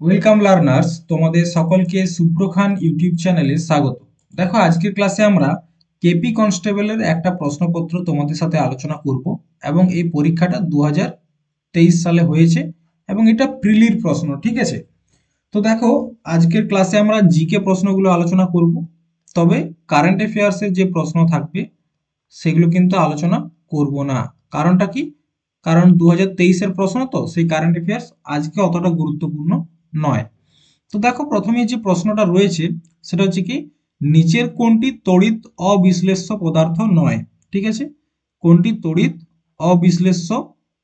Welcome learners, তোমাদের সকলকে সুব্র খান YouTube চ্যানেলে স্বাগত। দেখো, আজকের ক্লাসে আমরা কেপি কনস্টেবলের একটা প্রশ্নপত্র তোমাদের সাথে আলোচনা করব এবং এই পরীক্ষাটা 2023 সালে হয়েছে এবং এটা প্রিলির প্রশ্ন, ঠিক আছে? তো দেখো, আজকের ক্লাসে আমরা জিকে প্রশ্নগুলো আলোচনা করব, তবে কারেন্ট অ্যাফেয়ার্সের যে প্রশ্ন থাকবে সেগুলো কিন্তু আলোচনা করব না। কারণটা কি? কারণ 2023-এর প্রশ্ন, তো সেই কারেন্ট অ্যাফেয়ার্স আজকে অতটা গুরুত্বপূর্ণ নয়। তো দেখো, প্রথমে যে প্রশ্নটা রয়েছে সেটা হচ্ছে কি, নিচের কোনটি তড়িৎ অবিশ্লেষ্য পদার্থ নয়? ঠিক আছে, কোনটি তড়িৎ অবিশ্লেষ্য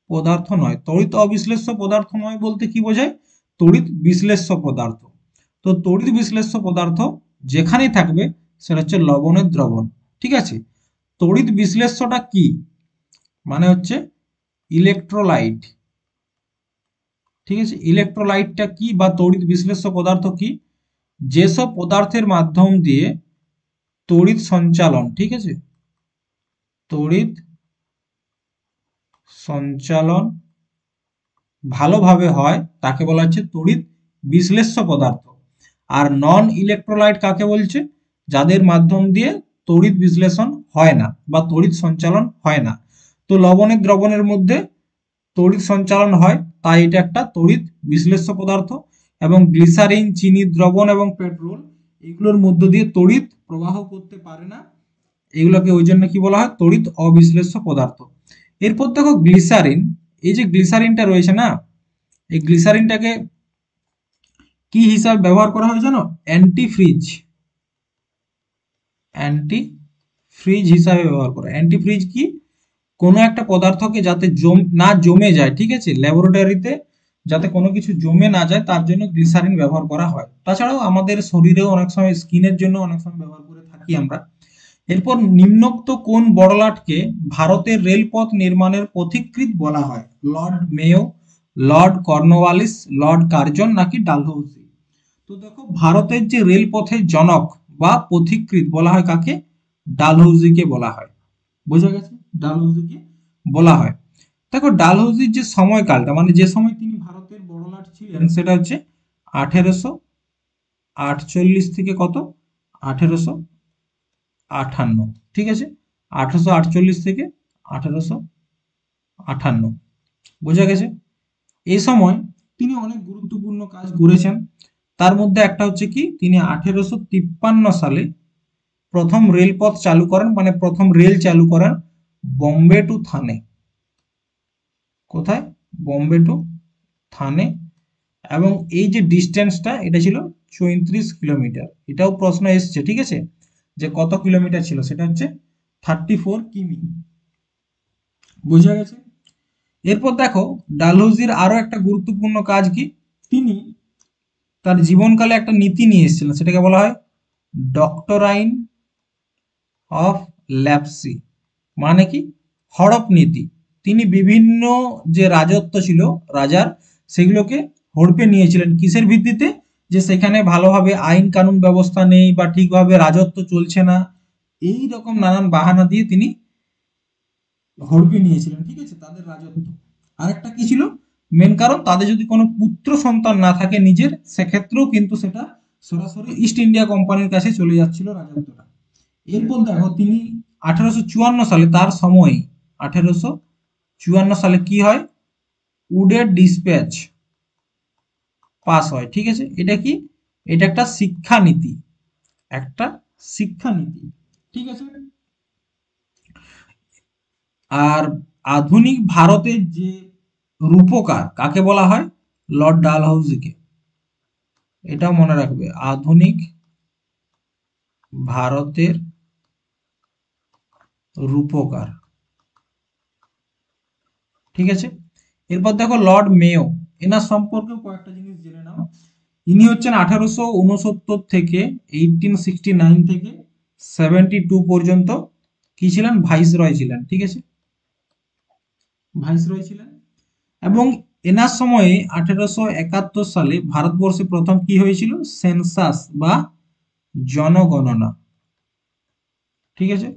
পদার্থ নয়? তড়িৎ অবিশ্লেষ্য পদার্থ নয় বলতে কি বোঝায়? তড়িৎ বিশ্লেষ্য পদার্থ। তো তড়িৎ বিশ্লেষ্য পদার্থ যেখানেই থাকবে সেটা হচ্ছে লবণের দ্রবণ। ঠিক আছে, তড়িৎ বিশ্লেষ্যটা কি? মানে হচ্ছে ইলেকট্রোলাইট। ঠিক আছে, ইলেকট্রোলাইটটা কি বা তড়িৎ বিশ্লেষ্য পদার্থ কি? যেসব পদার্থের মাধ্যম দিয়ে তড়িৎ সঞ্চালন, ঠিক আছে, তড়িৎ সঞ্চালন ভালোভাবে হয় তাকে বলা হচ্ছে তড়িৎ বিশ্লেষ্য পদার্থ। আর নন ইলেকট্রোলাইট কাকে বলছে? যাদের মাধ্যম দিয়ে তড়িৎ বিশ্লেষণ হয় না বা তড়িৎ সঞ্চালন হয় না। তো লবণের দ্রবণের মধ্যে তড়িৎ সঞ্চালন হয়, তাই এটা একটা তড়িৎ বিশ্লেষ্য পদার্থ। এবং গ্লিসারিন, চিনি দ্রবণ এবং পেট্রোল, এগুলোর মধ্য দিয়ে তড়িৎ প্রবাহ করতে পারে না, এগুলোকে ওই জন্য কি বলা হয়? তড়িৎ অবিশ্লেষ্য পদার্থ। এরপর দেখো গ্লিসারিন, এই যে গ্লিসারিনটা রয়েছে না, এই গ্লিসারিনটাকে কি হিসাবে ব্যবহার করা হয় জানো? Anti fridge. অ্যান্টি ফ্রিজ হিসাবে ব্যবহার করা। অ্যান্টি ফ্রিজ কি? কোনো একটা পদার্থকে যাতে না জমে যায়, ঠিক আছে, ল্যাবরেটরিতে যাতে কোনো কিছু জমে না যায় তার জন্য গ্লিসারিন ব্যবহার করা হয়। তাছাড়াও আমাদের শরীরেও অনেক সময়, স্কিনের জন্য অনেক সময় ব্যবহার করে থাকি আমরা। এরপর নিম্নোক্ত কোন বড়লাটকে ভারতের রেলপথ নির্মাণের পথিকৃৎ বলা হয়? Lord Mayo, Lord Cornwallis, Lord Curzon নাকি ডালহৌসি? তো দেখো, ভারতের যে রেলপথের জনক বা পথিকৃৎ বলা হয় কাকে? ডালহৌসিকে বলা হয়। বোঝা গেছে? ডালহৌসিকে বলা হয়। দেখো, ডালহৌসির যে সময়কালটা, মানে যে সময় তিনি ভারতের বড়লাট ছিলেন, সেটা হচ্ছে 1848 থেকে কত, 1858। ঠিক আছে, 1848 থেকে 1858। বোঝা গেছে? এই সময় তিনি অনেক গুরুত্বপূর্ণ কাজ করেছেন। তার মধ্যে একটা হচ্ছে কি, তিনি 1853 সালে প্রথম রেলপথ চালু করেন, মানে প্রথম রেল চালু করেন বোম্বে টু থানে। কোথায়? বোম্বে টু থানে। এবং এই যে ডিস্টেন্সটা, এটা ছিল 34 কিলোমিটার। এটাও প্রশ্ন এসছে, ঠিক আছে, যে কত কিলোমিটার ছিল? সেটা হচ্ছে 34 কিমি। বোঝা গেছে? এরপর দেখো, ডালহৌসির আরো একটা গুরুত্বপূর্ণ কাজ কি, তিনি তার জীবনকালে একটা নীতি নিয়ে এসেছিলেন, সেটাকে বলা হয় ডক্টরাইন অফ ল্যাপসি। মানে কি? হড়প নীতি। তিনি বিভিন্ন যে রাজত্ব ছিল রাজার, সেগুলোকে হড়পে নিয়েছিলেন। কিসের ভিত্তিতে? যে সেখানে ভালোভাবে আইন কানুন ব্যবস্থা নেই বা ঠিকভাবে রাজত্ব চলছে না, এই রকম নানান বাহানা দিয়ে তিনি হড়পে নিয়েছিলেন, ঠিক আছে, তাদের রাজত্ব। আরেকটা কি ছিল মেন কারণ? তাদের যদি কোনো পুত্র সন্তান না থাকে নিজের, সেক্ষেত্রেও কিন্তু সেটা সরাসরি ইস্ট ইন্ডিয়া কোম্পানির কাছে চলে যাচ্ছিল রাজত্বটা। এরপর দেখো, তিনি 1854 সালে, তার সময় 1854 সালে কি হয়? উডের ডিসপ্যাচ পাস হয়। ঠিক আছে, এটা কি? এটা একটা শিক্ষানীতি, একটা শিক্ষানীতি। ঠিক আছে। আর আধুনিক ভারতের যে রূপকার কাকে বলা হয়? লর্ড ডালহৌসিকে। এটাও মনে রাখবে, আধুনিক ভারতের রূপকার। ঠিক আছে। এরপর দেখো লর্ড মেয়ো, এনার সম্পর্কে কয়েকটা জিনিস জেনে নাও। ইনি হচ্ছেন 1869 থেকে 1869 থেকে 72 পর্যন্ত কি ছিলেন? ভাইসরয় ছিলেন। ঠিক আছে, ভাইসরয় ছিলেন। এবং এনার সময়ে 1871 সালে ভারতবর্ষে প্রথম কি হয়েছিল? সেন্সাস বা জনগণনা। ঠিক আছে,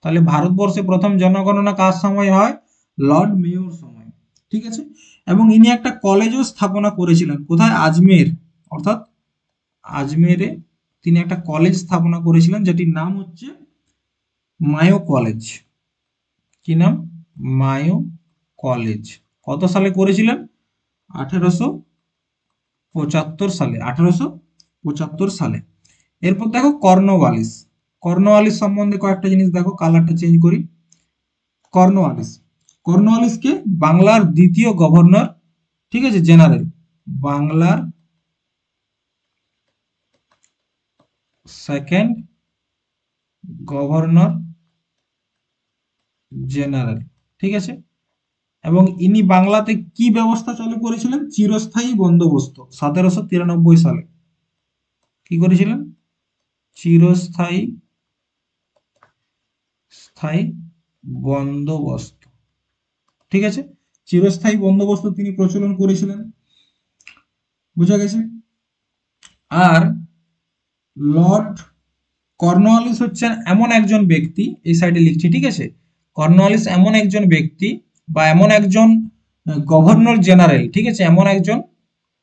তাহলে ভারতবর্ষে প্রথম জনগণনা কার সময় হয়? লর্ড মেয়র সময়। ঠিক আছে। এবং ইনি একটা কলেজও স্থাপনা করেছিলেন। কোথায়? আজমের। অর্থাৎ আজমেরে তিনি একটা কলেজ স্থাপনা করেছিলেন, যেটির নাম হচ্ছে মায়ো কলেজ। কি নাম? Mayo College. কত সালে করেছিলেন? 1875 সালে। 1875 সালে। এরপর দেখো কর্নওয়ালিস। কর্নওয়ালিস সম্বন্ধে কয়েকটা জিনিস দেখো, কালারটা চেঞ্জ করি। কর্নওয়ালিস, কর্নওয়ালিসকে বাংলার দ্বিতীয় গভর্নর, ঠিক আছে, জেনারেল, বাংলার সেকেন্ড গভর্নর জেনারেল, ঠিক আছে। এবং ইনি বাংলাতে কি ব্যবস্থা চালু করেছিলেন? চিরস্থায়ী বন্দোবস্ত। 1793 সালে কি করেছিলেন? চিরস্থায়ী স্থায়ী বন্দোবস্ত, ঠিক আছে। চিরস্থায়ী বন্দোবস্ত তিনি প্রচলন করেছিলেন, বুঝা গেছে। আর লর্ড কর্নওয়ালিস হচ্ছেন এমন একজন ব্যক্তি, এই সাইডে লিখছি, ঠিক আছে। কর্নওয়ালিস এমন একজন ব্যক্তি বা এমন একজন গভর্নর জেনারেল, ঠিক আছে, এমন একজন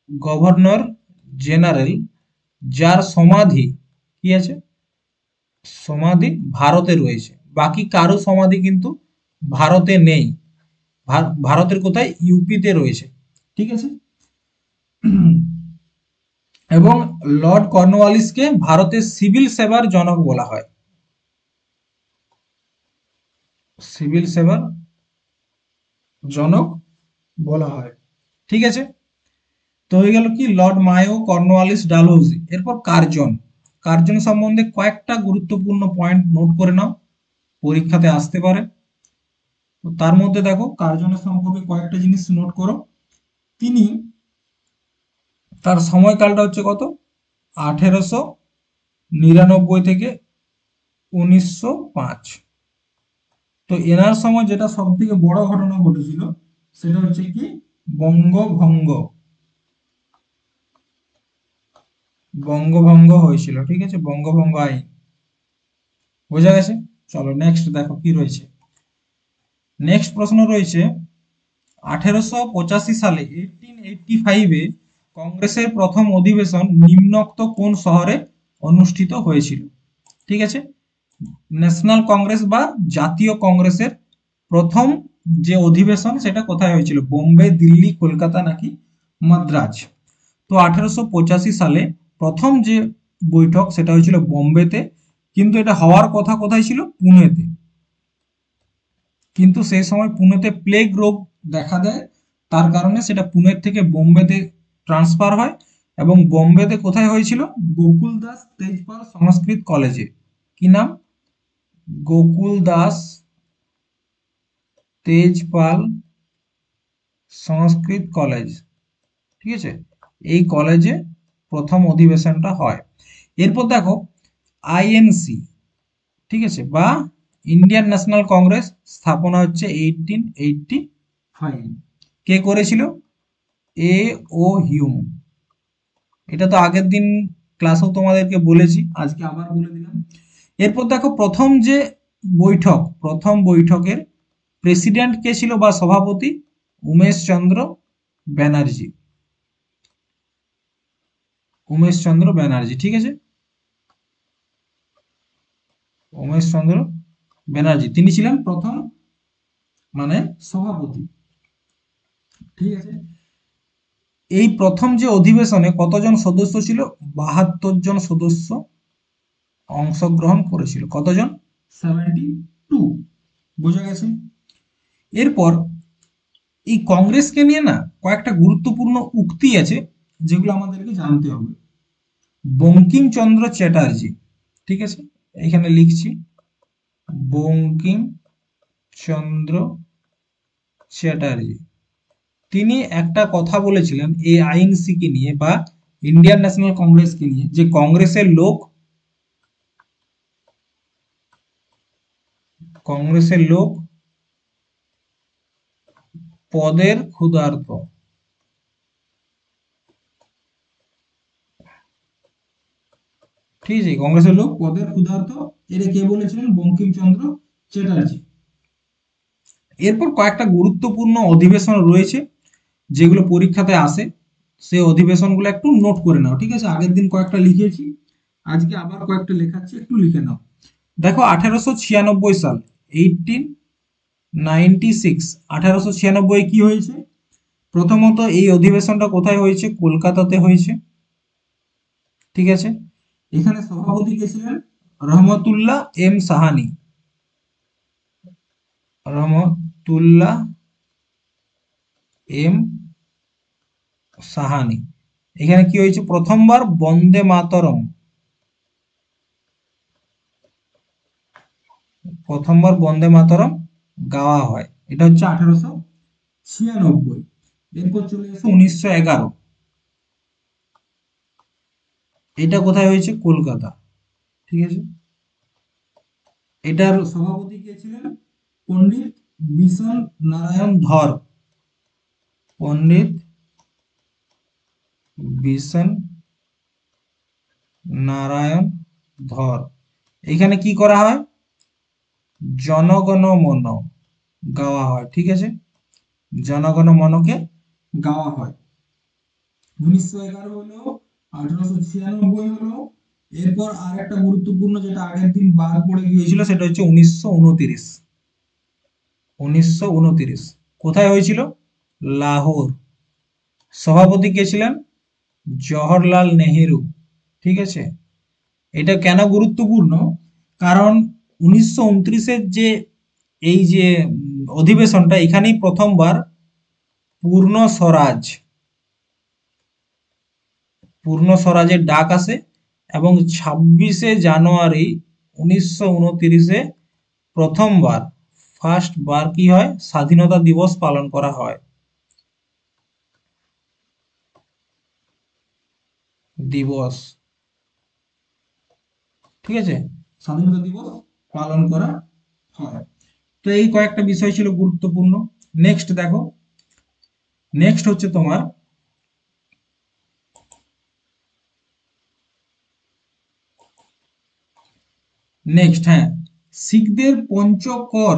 গভর্নর জেনারেল যার সমাধি কি আছে? সমাধি ভারতে রয়েছে। বাকি কারো সমাধি কিন্তু ভারতে নেই। ভারতের কোথায়? ইউপিতে রয়েছে, ঠিক আছে। এবং লর্ড কর্নওয়ালিসকে ভারতের সিভিল সেবার জনক বলা হয়। সিভিল সেবার জনক বলা হয়, ঠিক আছে। তো হয়ে গেল কি? Lord Mayo, Cornwallis, Dalhousie. এরপর কার্জন। কার্জন সম্বন্ধে কয়েকটা গুরুত্বপূর্ণ পয়েন্ট নোট করে নাও, পরীক্ষাতে আসতে পারে। তো তার মধ্যে দেখো কার্জনের সম্পর্কে কয়েকটা জিনিস নোট করো। তিনি, তার সময়কালটা হচ্ছে কত? 1899 থেকে 1905। তো এনার সময় যেটা সব থেকে বড় ঘটনা ঘটেছিল সেটা হচ্ছে কি? বঙ্গভঙ্গ। বঙ্গভঙ্গ হয়েছিল, ঠিক আছে, বঙ্গভঙ্গ আইন। বোঝা গেছে? চলো নেক্সট দেখো কি রয়েছে। নেক্সট প্রশ্ন রয়েছে 1885 সালে 1885-এ কংগ্রেসের প্রথম অধিবেশন নিম্নোক্ত কোন শহরে অনুষ্ঠিত হয়েছিল? ঠিক আছে, ন্যাশনাল কংগ্রেস বা জাতীয় কংগ্রেসের প্রথম যে অধিবেশন সেটা কোথায় হয়েছিল? বোম্বে, দিল্লি, কলকাতা নাকি মাদ্রাজ? তো 1885 সালে প্রথম যে বৈঠক সেটা হয়েছিল বোম্বেতে, কিন্তু এটা হওয়ার কথা কোথায় ছিল? পুনেতে। কিন্তু সেই সময় পুনেতে প্লেগ রোগ দেখা দেয়, তার কারণে সেটা পুনের থেকে বোম্বেতে ট্রান্সফার হয়। এবং বোম্বেতে কোথায় হয়েছিল? গোকুল দাস তেজপাল সংস্কৃত কলেজে। কি নাম? গোকুল দাস তেজপাল সংস্কৃত কলেজ, ঠিক আছে, এই কলেজে প্রথম অধিবেশনটা হয়। এরপর দেখো আইএনসি, ঠিক আছে, বা ইন্ডিয়ান ন্যাশনাল কংগ্রেস স্থাপনা হচ্ছে 1885। কে করেছিল? এ ও হিউম। এটা তো আগের দিন ক্লাসেও তোমাদেরকে বলেছি, আজকে আবার বলে দিলাম। এরপর দেখো প্রথম বৈঠকের প্রেসিডেন্ট কে ছিল বা সভাপতি? উমেশ চন্দ্র ব্যানার্জি। উমেশ চন্দ্র ব্যানার্জি, ঠিক আছে, উমেশ চন্দ্র ব্যানার্জি তিনি ছিলেন প্রথম মানে সভাপতি, ঠিক আছে। এই প্রথম যে অধিবেশনে কতজন সদস্য ছিল? 72 জন সদস্য অংশগ্রহণ করেছিল। কতজন? 72। বোঝা গেছে? এরপর এই কংগ্রেসকে নিয়ে না কয়েকটা গুরুত্বপূর্ণ উক্তি আছে যেগুলো আমাদেরকে জানতে হবে। বঙ্কিমচন্দ্র চ্যাটার্জি, ঠিক আছে, এখানে লিখছি বঙ্কিমচন্দ্র চ্যাটার্জি। তিনি একটা কথা বলেছিলেন এই আইএনসি কে নিয়ে বা ইন্ডিয়ান ন্যাশনাল কংগ্রেসকে নিয়ে, যে কংগ্রেসের লোক পদের ক্ষুধার্ত। ঠিক আছে, কংগ্রেসের লোক পদের ক্ষুধার্ত, এটা কে বলেছিলেন? বঙ্কিমচন্দ্র চ্যাটার্জি। এরপর কয়েকটা গুরুত্বপূর্ণ অধিবেশন রয়েছে যেগুলো পরীক্ষাতে আসে। সেই অধিবেশনগুলো একটু নোট করে নাও, ঠিক আছে? আগের দিন কয়েকটা লিখেছি, আজকে আবার কয়েকটা লেখাচ্ছি, একটু লিখে নাও। দেখো 1896 সাল, 1896, 1896 কি হয়েছে? প্রথমত এই অধিবেশনটা কোথায় হয়েছে? কলকাতাতে হয়েছে, ঠিক আছে? এখানে সভাপতি কে ছিলেন? রহমতুল্লাহ এম সাহানি, রহমতুল্লাহ এম সাহানি। এখানে কি হয়েছে? প্রথমবার বন্দে মাতরম, প্রথমবার বন্দে মাতরম গাওয়া হয়, এটা হচ্ছে 1896। এরপর চলে এসে 1911, এটা কোথায় হয়েছে? কলকাতা, ঠিক আছে? এটার সভাপতি কে ছিলেন? পণ্ডিত বিশন নারায়ণ ধর, পণ্ডিত বিশন নারায়ণ ধর। এখানে কি করা হয়? জনগণ মন গাওয়া হয়, ঠিক আছে? জনগণ মনকে গাওয়া হয়। 1911 হলো, 1896 হলো। এরপর আর একটা গুরুত্বপূর্ণ, যেটা আগের দিন বাদ পড়ে গিয়েছিল, সেটা হচ্ছে 1929। 1929 কোথায় হয়েছিল? লাহোর। সভাপতি কে ছিলেন? জওহরলাল নেহেরু, ঠিক আছে? এটা কেন গুরুত্বপূর্ণ? কারণ 1929-এর যে এই যে অধিবেশনটা, এখানেই প্রথমবার পূর্ণ স্বরাজ, পূর্ণ স্বরাজের ডাক আসে, এবং 26শে জানুয়ারি 1929-এ প্রথমবার, ফার্স্ট বার কি হয়? স্বাধীনতা দিবস পালন করা হয়, দিবস, ঠিক আছে? স্বাধীনতা দিবস পালন করা হয়। তো এই কয়েকটা বিষয় ছিল গুরুত্বপূর্ণ। নেক্সট দেখো, নেক্সট হচ্ছে তোমার নেক্সট, হ্যাঁ, শিখদের পঞ্চকর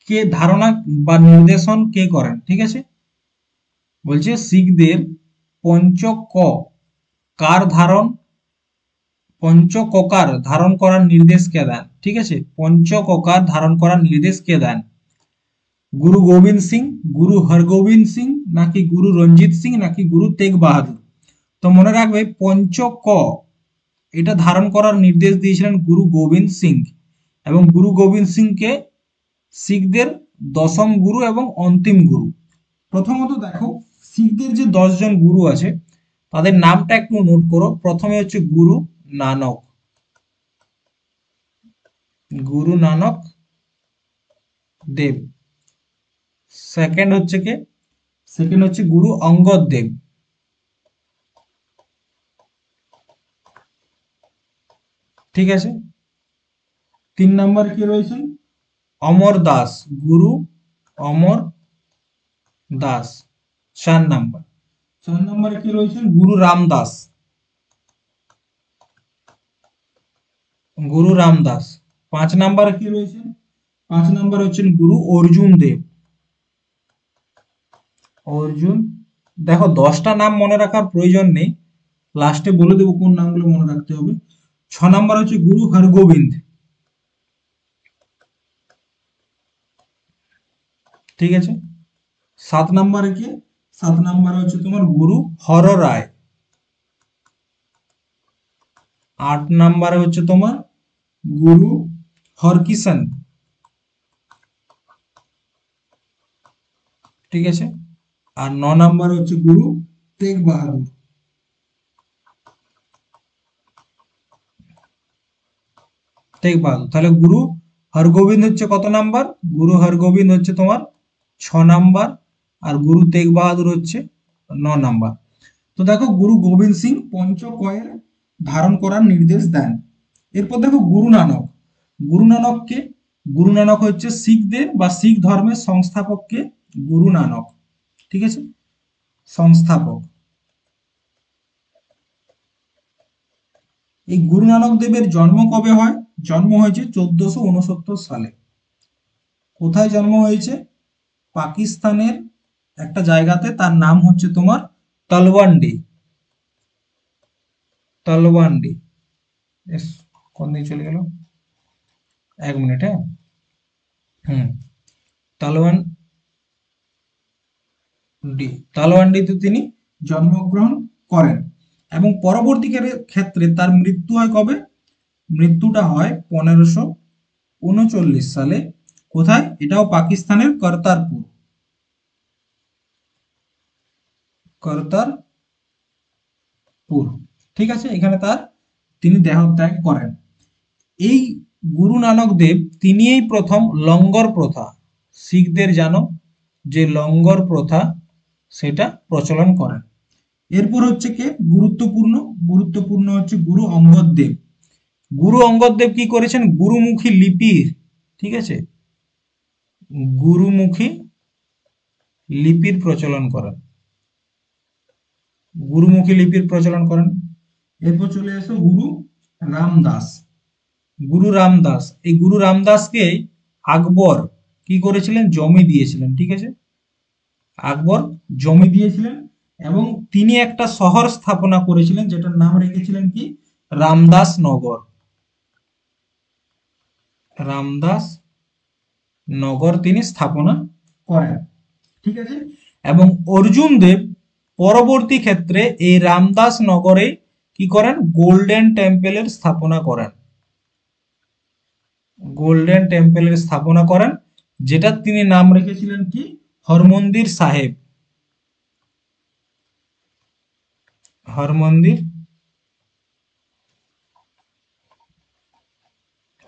কে ধারণা বা নির্দেশন কে করেন, ঠিক আছে? বলছে শিখদের পঞ্চক কার ধারণ, পঞ্চককার ধারণ করার নির্দেশ কে দেন, ঠিক আছে? পঞ্চককার ধারণ করার নির্দেশ কে দেন? গুরু গোবিন্দ সিং, গুরু হরগোবিন্দ সিং, নাকি গুরু রঞ্জিত সিং, নাকি গুরু তেগ বাহাদুর? তো মনে রাখবে, পঞ্চক এটা ধারণ করার নির্দেশ দিয়েছিলেন গুরু গোবিন্দ সিং, এবং গুরু গোবিন্দ সিংকে শিখদের দশম গুরু এবং অন্তিম গুরু। প্রথমত দেখো, শিখদের যে 10 জন গুরু আছে, তাদের নামটা একটু নোট করো। প্রথমে হচ্ছে গুরু নানক, গুরু নানক দেব। সেকেন্ড হচ্ছে কে? সেকেন্ড হচ্ছে গুরু অঙ্গদ দেব, ঠিক আছে? 3 নম্বর কে রয়েছেন? অমর দাস, গুরু অমর দাস। 4 নম্বর, 4 নম্বরে কে রয়েছেন? গুরু রামদাস, গুরু রামদাস। 5 নম্বরে কি রয়েছেন? 5 নম্বরে হচ্ছেন গুরু অর্জুন দেব, অর্জুন। দেখো 10টা নাম মনে রাখার প্রয়োজন নেই, লাস্টে বলে দেবো কোন নামগুলো মনে রাখতে হবে। 6 নম্বর হচ্ছে গুরু হরগোবিন্দ, ঠিক আছে? 7 নম্বরে কে? 7 নম্বরে হচ্ছে তোমার গুরু হর রায়। 8 নম্বরে হচ্ছে তোমার গুরু হরকিষান, ঠিক আছে? আর 9 নম্বরে হচ্ছে গুরু তেগ বাহাদুর, তেগ বাহাদুর। তাহলে গুরু হরগোবিন্দ হচ্ছে কত নাম্বার? গুরু হরগোবিন্দ হচ্ছে তোমার 6 নম্বর, আর গুরু তেগ বাহাদুর হচ্ছে 9 নম্বর। তো দেখো, গুরু গোবিন্দ সিং পঞ্চকয়ের ধারণ করার নির্দেশ দেন। এরপর দেখো গুরু নানক। গুরু নানককে, গুরু নানক হচ্ছে শিখদের বা শিখ ধর্মের সংস্থাপককে গুরু নানক, ঠিক আছে? সংস্থাপক। এই গুরু নানক দেবের জন্ম কবে হয়? জন্ম হয়েছে 1469 সালে। কোথায় জন্ম হয়েছে? পাকিস্তানের একটা জায়গাতে, তার নাম হচ্ছে তোমার তলওয়ান্ডি, তলওয়ান্ডি। কোন দিকে চলে গেল, 1 মিনিট। হ্যাঁ, তলওয়ান্ডি, তলওয়ান্ডিতে তিনি জন্মগ্রহণ করেন এবং পরবর্তী ক্ষেত্রে তার মৃত্যু হয় কবে? মৃত্যুটা হয় 1539 সালে। কোথায়? এটাও পাকিস্তানের করতারপুর, করতারপুর। ঠিক আছে, এখানে তিনি দেহত্যাগ করেন। এই গুরু নানক দেব তিনি এই প্রথম লঙ্গর প্রথা, শিখদের জানো যে লঙ্গর প্রথা, সেটা প্রচলন করেন। এরপর হচ্ছে কে গুরুত্বপূর্ণ? গুরুত্বপূর্ণ হচ্ছে গুরু অঙ্গদ দেব। গুরু অঙ্গদ দেব কি করেছেন? গুরুমুখী লিপির, ঠিক আছে, গুরুমুখী লিপির প্রচলন করেন, গুরুমুখী লিপির প্রচলন করেন। এরপর চলে আসো গুরু রামদাস। গুরু রামদাস, এই গুরু রামদাসকে আকবর কি করেছিলেন? জমি দিয়েছিলেন। ঠিক আছে, আকবর জমি দিয়েছিলেন এবং তিনি একটা শহর স্থাপনা করেছিলেন যেটার নাম রেখেছিলেন কি? রামদাস নগর, রামদাস নগর তিনি স্থাপনা করেন। ঠিক আছে, এবং অর্জুন দেব পরবর্তী ক্ষেত্রে এই রামদাস নগরে কি করেন? গোল্ডেন টেম্পলের স্থাপনা করেন, গোল্ডেন টেম্পলের স্থাপনা করেন, যেটা তিনি নাম রেখেছিলেন কি? হরমন্দির সাহেব, হরমন্দির,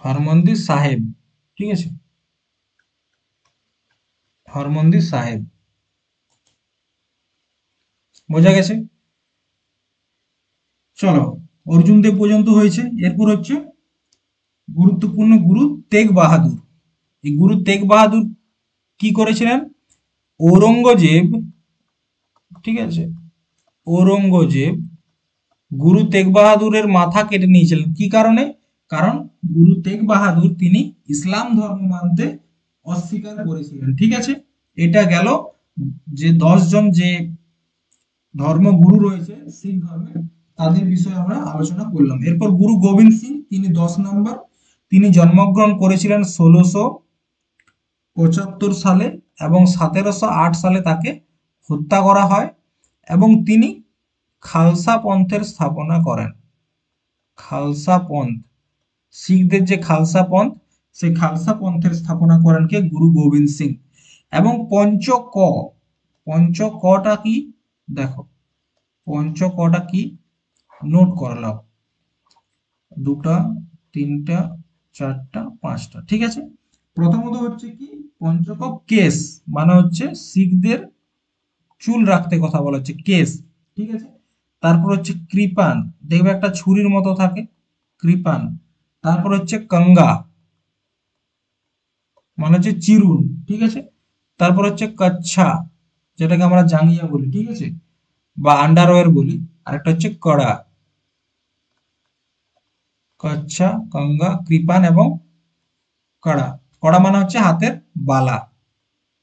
হরমন্দির সাহেব। ঠিক আছে, হরমন্দির সাহেব। বোঝা গেছে? চলো, অর্জুন দেব পর্যন্ত হয়েছে। এরপর হচ্ছে গুরুত্বপূর্ণ গুরু তেগ বাহাদুর। এই গুরু তেগ বাহাদুর কি করেছিলেন? ঔরঙ্গজেব, ঠিক আছে, ঔরঙ্গজেব গুরু তেগ বাহাদুরের মাথা কেটে নিয়েছিলেন। কি কারণে? কারণ গুরু তেগ বাহাদুর তিনি ইসলাম ধর্ম মানতে অস্বীকার করেছিলেন। ঠিক আছে, এটা গেল যে 10 জন যে ধর্মগুরু রয়েছে শিখ ধর্মের, তাদের বিষয়ে আমরা আলোচনা করলাম। এরপর গুরু গোবিন্দ সিং, তিনি 10 নম্বর। তিনি জন্মগ্রহণ করেছিলেন 1675 সালে এবং 1708 সালে তাকে হত্যা করা হয় এবং তিনি খালসা পন্থের স্থাপনা করেন। খালসা পন্থ, শিখদের যে খালসা পন্থ, সেই খালসা পন্থের স্থাপনা করেন কে? গুরু গোবিন্দ সিং। এবং পঞ্চকটা কি? দেখো, পঞ্চকটা কি? নোট করলাম, 2টা 3টা 4টা 5টা। ঠিক আছে, প্রথমত হচ্ছে কি? পঞ্চক কেস, মানে হচ্ছে শিখদের চুল রাখতে কথা বলা হচ্ছে, কেস। ঠিক আছে, তারপর হচ্ছে কৃপান, দেখবে একটা ছুরির মতো থাকে, কৃপান। তারপর হচ্ছে কঙ্গা, মানে হচ্ছে চিরুন। ঠিক আছে, তারপর হচ্ছে কচ্ছা, যেটাকে আমরা জাঙ্গিয়া বলি, ঠিক আছে, বা আন্ডারওয়্যার বলি। আরেকটা হচ্ছে কড়া, কচ্ছা, কঙ্গা, কৃপান এবং কড়া। কড়া মানে হচ্ছে হাতের বালা,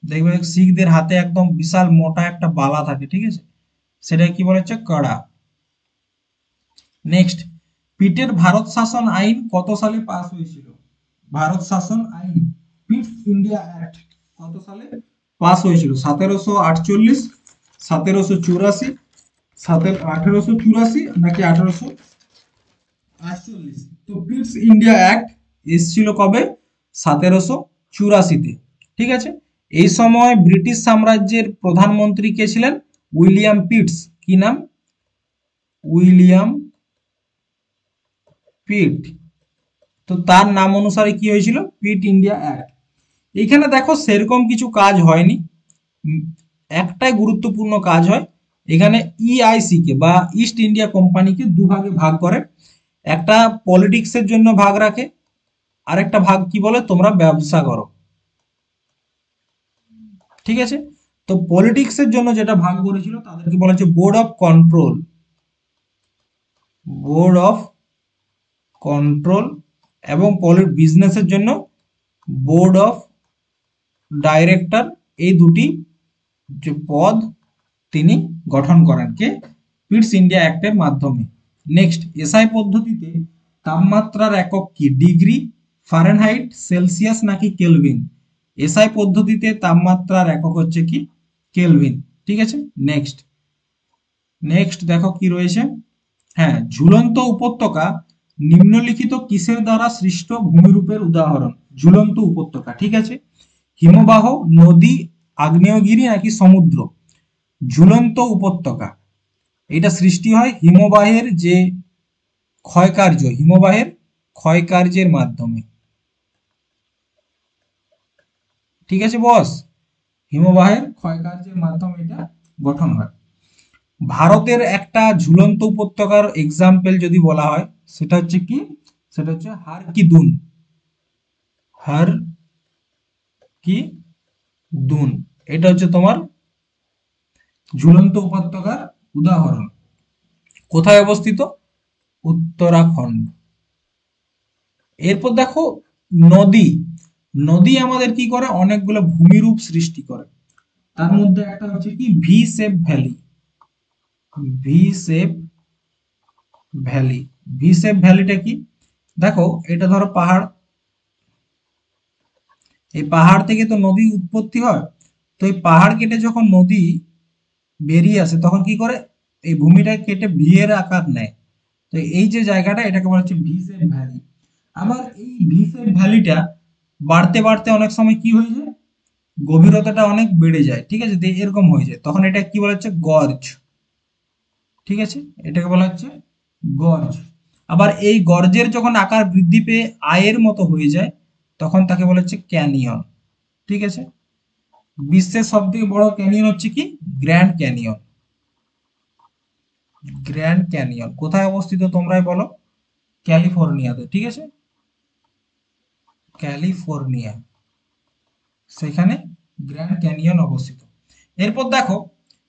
দেখবে শিখদের হাতে একদম বিশাল মোটা একটা বালা থাকে, ঠিক আছে, সেটা কি বলা হচ্ছে? কড়া। নেক্সট, পিটের ভারত শাসন আইন কত সালে পাস হয়েছিল? ভারত শাসন আইন, পিটস ইন্ডিয়া অ্যাক্ট, কত সালে পাস হয়েছিল? 1748, 1784, 1884 নাকি 1848? তো পিটস ইন্ডিয়া অ্যাক্ট এসেছিল কবে? 1784-তে। ঠিক আছে, এই সময় ব্রিটিশ সাম্রাজ্যের প্রধানমন্ত্রী কে ছিলেন? উইলিয়াম পিটস। কি নাম? উইলিয়াম পিট। তো তার নাম অনুসারে কি হয়েছিল? পিট ইন্ডিয়া অ্যাক্ট। এখানে দেখো সেরকম কিছু কাজ হয়নি, একটাই গুরুত্বপূর্ণ কাজ হয়। এখানে ইআইসি কে বা ইস্ট ইন্ডিয়া কোম্পানিকে দুভাগে ভাগ করে, একটা পলিটিক্সের জন্য ভাগ রাখে, আরেকটা ভাগ কি বলে? তোমরা ব্যবসা করো। ঠিক আছে, তো পলিটিক্সের জন্য যেটা ভাগ করেছিল তাদেরকে বলা হচ্ছে board of control, board of control, এবং বিজনেসের জন্য বোর্ড অফ ডাইরেক্টর। এই দুটি যে পদ তিনি গঠন করেন কে? পিটস ইন্ডিয়া অ্যাক্টের মাধ্যমে। নেক্সট, এসআই পদ্ধতিতে তাপমাত্রার একক কি? ডিগ্রি, ফারেনহাইট, সেলসিয়াস নাকি কেলভিন? এসআই পদ্ধতিতে তাপমাত্রার একক হচ্ছে কি? কেলভিন। ঠিক আছে, নেক্সট নেক্সট দেখো কি রয়েছে। হ্যাঁ, ঝুলন্ত উপত্যকা নিম্নলিখিত কিসের দ্বারা সৃষ্ট ভূমিরূপের উদাহরণ? ঝুলন্ত উপত্যকা, ঠিক আছে। হিমবাহ, নদী, আগ্নেয়গিরি নাকি সমুদ্র? ঝুলন্ত উপত্যকা এটা সৃষ্টি হয় হিমবাহের ক্ষয়কার্যের মাধ্যমে। ঠিক আছে বস, হিমবাহের ক্ষয়কার্যের মাধ্যমে এটা গঠন হয়। ভারতের একটা ঝুলন্ত উপত্যকার এক্সাম্পল যদি বলা হয়, সেটা হচ্ছে কি? সেটা হচ্ছে হার কি দুন। হার কি দুন, এটা হচ্ছে তোমার ঝুলন্ত উপত্যকার উদাহরণ। কোথায় অবস্থিত? উত্তরাখণ্ড। এরপর দেখো, নদী নদী আমাদের কি করে? অনেকগুলো ভূমিরূপ সৃষ্টি করে। তার মধ্যে একটা হচ্ছে কি? V shape valley. V shape valley V shape ভ্যালিটা কি? দেখো, এটা ধরো পাহাড়, এই পাহাড় থেকে তো নদী উৎপত্তি হয়। তো এই পাহাড় কেটে যখন নদী বেরিয়ে আসে, তখন কি করে? এই ভূমিটা কেটে ভি এর আকার নেয়। তো এই যে জায়গাটা, এটাকে বলা হচ্ছে ভি শেপ ভ্যালি। আবার এই ভি শেপ ভ্যালিটা বাড়তে বাড়তে অনেক সময় কি হয়ে যায়? গভীরতাটা অনেক বেড়ে যায়। ঠিক আছে, তো এরকম হয়ে যায়, তখন এটা কি বলা হচ্ছে? গর্জ। ঠিক আছে, এটাকে বলা হচ্ছে গর্জ। আবার এই গর্জের যখন আকার বৃদ্ধি পেয়ে আয়ের মতো হয়ে যায়, তখন তাকে বলা হচ্ছে ক্যানিয়ন। ঠিক আছে, বিশ্বের সব থেকে বড় ক্যানিয়ন হচ্ছে কি? Grand canyon. গ্র্যান্ড ক্যানিয়ন কোথায় অবস্থিত তোমরাই বলো? ক্যালিফোর্নিয়াতে। ঠিক আছে, ক্যালিফোর্নিয়া, সেখানে গ্র্যান্ড ক্যানিয়ন অবস্থিত। এরপর দেখো,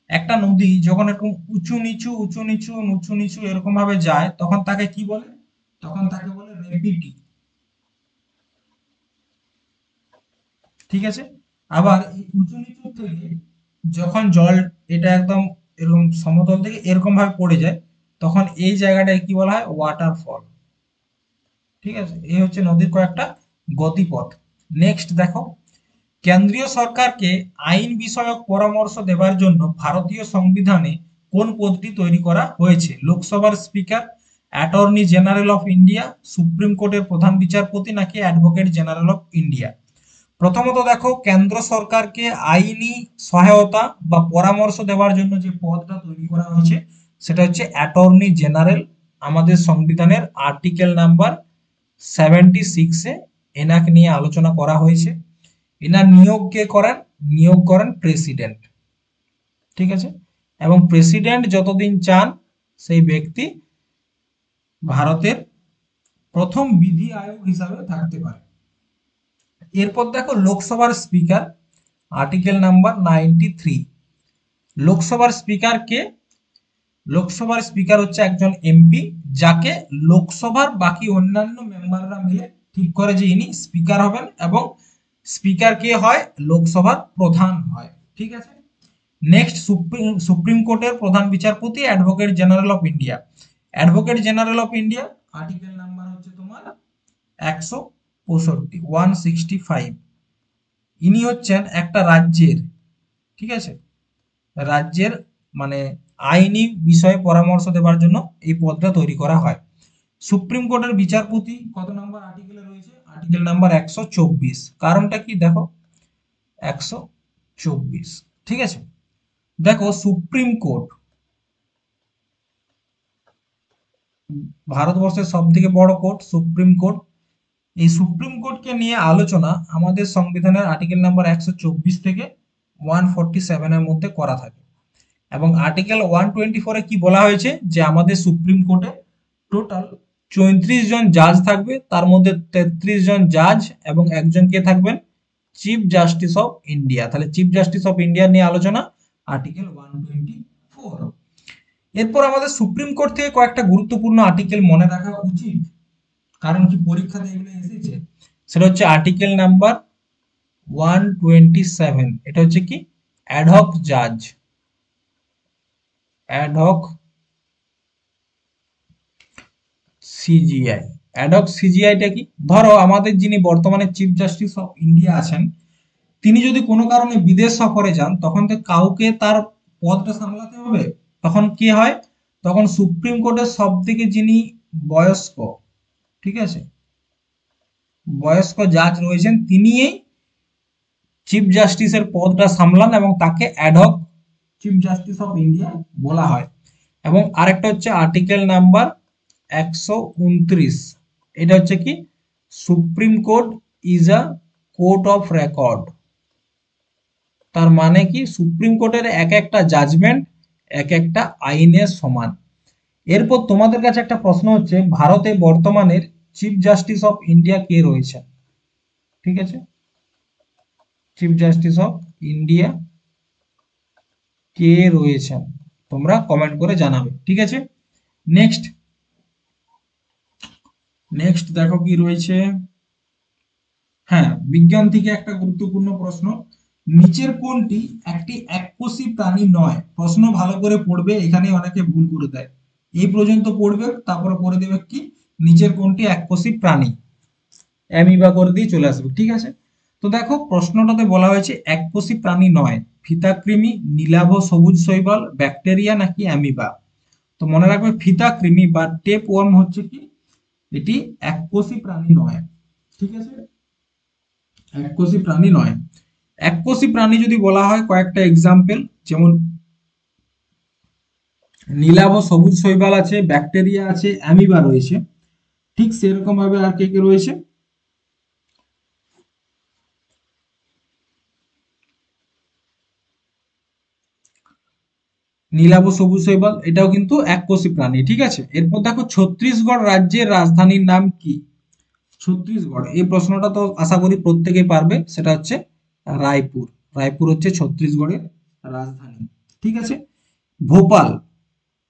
একটা নদী যখন এরকম উঁচু নিচু উঁচু নিচু উঁচু নিচু এরকম ভাবে যায়, তখন তাকে কি বলে? তখন তাকে বলে রেপিটি। ঠিক আছে, আবার এই উঁচু নিচু থেকে যখন জল, এটা একদম এরকম সমতল থেকে এরকম ভাবে পড়ে যায়, তখন এই জায়গাটায় কি বলা হয়? ওয়াটারফল। ঠিক আছে, এই হচ্ছে নদীর কয়েকটা গতিপথ। নেক্সট দেখো, কেন্দ্রীয় সরকারকে আইন বিষয়ক পরামর্শ দেবার জন্য ভারতীয় সংবিধানে কোন পদটি তৈরি করা হয়েছে? লোকসভার speaker, attorney general of India, supreme কোর্টের প্রধান বিচারপতি নাকি অ্যাডভোকেট জেনারেল অফ ইন্ডিয়া? প্রথমত দেখো, কেন্দ্র সরকারকে আইনি সহায়তা বা পরামর্শ দেওয়ার জন্য যে পদটা তৈরি করা হয়েছে, সেটা হচ্ছে অ্যাটর্নি জেনারেল। আমাদের সংবিধানের আর্টিকেল নাম্বার 76-এ এনাকে নিয়ে আলোচনা করা হয়েছে। এনার নিয়োগ কে করেন? নিয়োগ করেন প্রেসিডেন্ট। ঠিক আছে, এবং প্রেসিডেন্ট যতদিন চান, সেই ব্যক্তি ভারতের প্রথম বিধি আয়োগ হিসাবে থাকতে পারে। এরপর দেখো, লোকসভার স্পিকার, আর্টিকেল নাম্বার 93। লোকসভার স্পিকার কে? লোকসভার স্পিকার হচ্ছে একজন এমপি, যাকে লোকসভার বাকি অন্যান্য মেম্বাররা মিলে ঠিক করে যে ইনি স্পিকার হবেন, এবং স্পিকার কে হয়? লোকসভার প্রধান হয়। ঠিক আছে, নেক্সট, সুপ্রিম কোর্টের প্রধান বিচারপতি, advocate general of India. Advocate general of India article number হচ্ছে তোমার 165। ইনি হচ্ছেন একটা রাজ্যের, ঠিক আছে, রাজ্যের মানে আইনি বিষয়ে পরামর্শ দেওয়ার জন্য এই পদটা তৈরি করা হয়। সুপ্রিম কোর্টের বিচারপতি কত নম্বর আর্টিকেলে রয়েছে? Article number 124। কারণটা কি দেখো, 124। ঠিক আছে, দেখো সুপ্রিম কোর্ট ভারতবর্ষের সব থেকে বড় কোর্ট, সুপ্রিম কোর্ট। এই সুপ্রিম কোর্টকে নিয়ে আলোচনা আমাদের সংবিধানের আর্টিকেল নাম্বার 124 থেকে 147 এর মধ্যে করা থাকে। এবং আর্টিকেল 124-এ কি বলা হয়েছে? যে আমাদের সুপ্রিম কোর্টে টোটাল 34 জন জাজ থাকবে, তার মধ্যে 33 জন জাজ এবং একজন কে থাকবেন? Chief justice of India. তাহলে চিফ জাস্টিস অফ ইন্ডিয়া নিয়ে আলোচনা আর্টিকেল 124। এরপর আমাদের সুপ্রিম কোর্ট থেকে কয়েকটা গুরুত্বপূর্ণ আর্টিকেল মনে রাখা উচিত, কারণ কি পরীক্ষাতে এগুলো এসেছে। সেটা হচ্ছে আর্টিকেল নাম্বার 127। এটা হচ্ছে কি? অ্যাডহক জাজ। Ad hoc CGI. অ্যাডহক সিজিআইটা কি? ধরো আমাদের যিনি বর্তমানে চিফ জাস্টিস অফ ইন্ডিয়া আছেন, তিনি যদি কোনো কারণে বিদেশ সফরে যান, তখন তো কাউকে তার পদটা সামলাতে হবে। তখন কি হয়? তখন সুপ্রিম কোর্টের সব থেকে যিনি বয়স্ক, ঠিক আছে, বয়স্ক জাজ রয়েছেন, তিনিই চিফ জাস্টিসের পদটা সামলান এবং তাকে ad hoc chief justice of India বলা হয়। এবং আরেকটা হচ্ছে আর্টিকেল নাম্বার 129। এটা হচ্ছে কি, supreme court is a court of record. তার মানে কি, সুপ্রিম কোর্টের এক একটা জাজমেন্ট এক একটা আইনের সমান। এরপর তোমাদের কাছে একটা প্রশ্ন হচ্ছে, ভারতে বর্তমানের চিফ জাস্টিস অফ ইন্ডিয়া কে রয়েছেন? ঠিক আছে, চিফ জাস্টিস অফ ইন্ডিয়া কে রয়েছেন তোমরা কমেন্ট করে জানাবে। ঠিক আছে, নেক্সট নেক্সট দেখো কি রয়েছে। হ্যাঁ, বিজ্ঞান থেকে একটা গুরুত্বপূর্ণ প্রশ্ন, নিচের কোনটি একটি এককোষী প্রাণী নয়? প্রশ্ন ভালো করে পড়বে, এখানে অনেকে ভুল করে দেয়। এই পর্যন্ত পড়বে, তারপরে করে দেবে কি, নিচের কোনটি এককোষী প্রাণী, অ্যামিবা করে দিয়ে চলে আসবে। ঠিক আছে, তো দেখো প্রশ্নটাতে বলা হয়েছে এককোষী প্রাণী নয়, ফিতাকৃমি, নীলাভ সবুজ শৈবাল, ব্যাকটেরিয়া নাকি অ্যামিবা। তো মনে রাখবে ফিতাকৃমি বা টেপ ওয়ার্ম হচ্ছে কি, এটি এককোষী প্রাণী নয়। ঠিক আছে, এককোষী প্রাণী নয়। এককোষী প্রাণী যদি বলা হয় কয়েকটা এক্সাম্পল, যেমন নীলাভ সবুজ শৈবাল আছে, ব্যাকটেরিয়া আছে, অ্যামিবা রয়েছে। ঠিক সেরকম ভাবে আর কে কে রয়েছে? নীলাভ সবুজ শৈবাল, এটাও কিন্তু এককোষী প্রাণী। ঠিক আছে, এরপর দেখো ছত্তিশগড় রাজ্যের রাজধানীর নাম কি? ছত্তিশগড়, এই প্রশ্নটা তো আশা করি প্রত্যেকেই পারবে, সেটা হচ্ছে রায়পুর। রায়পুর হচ্ছে ছত্তিশগড়ের রাজধানী। ঠিক আছে, ভোপাল,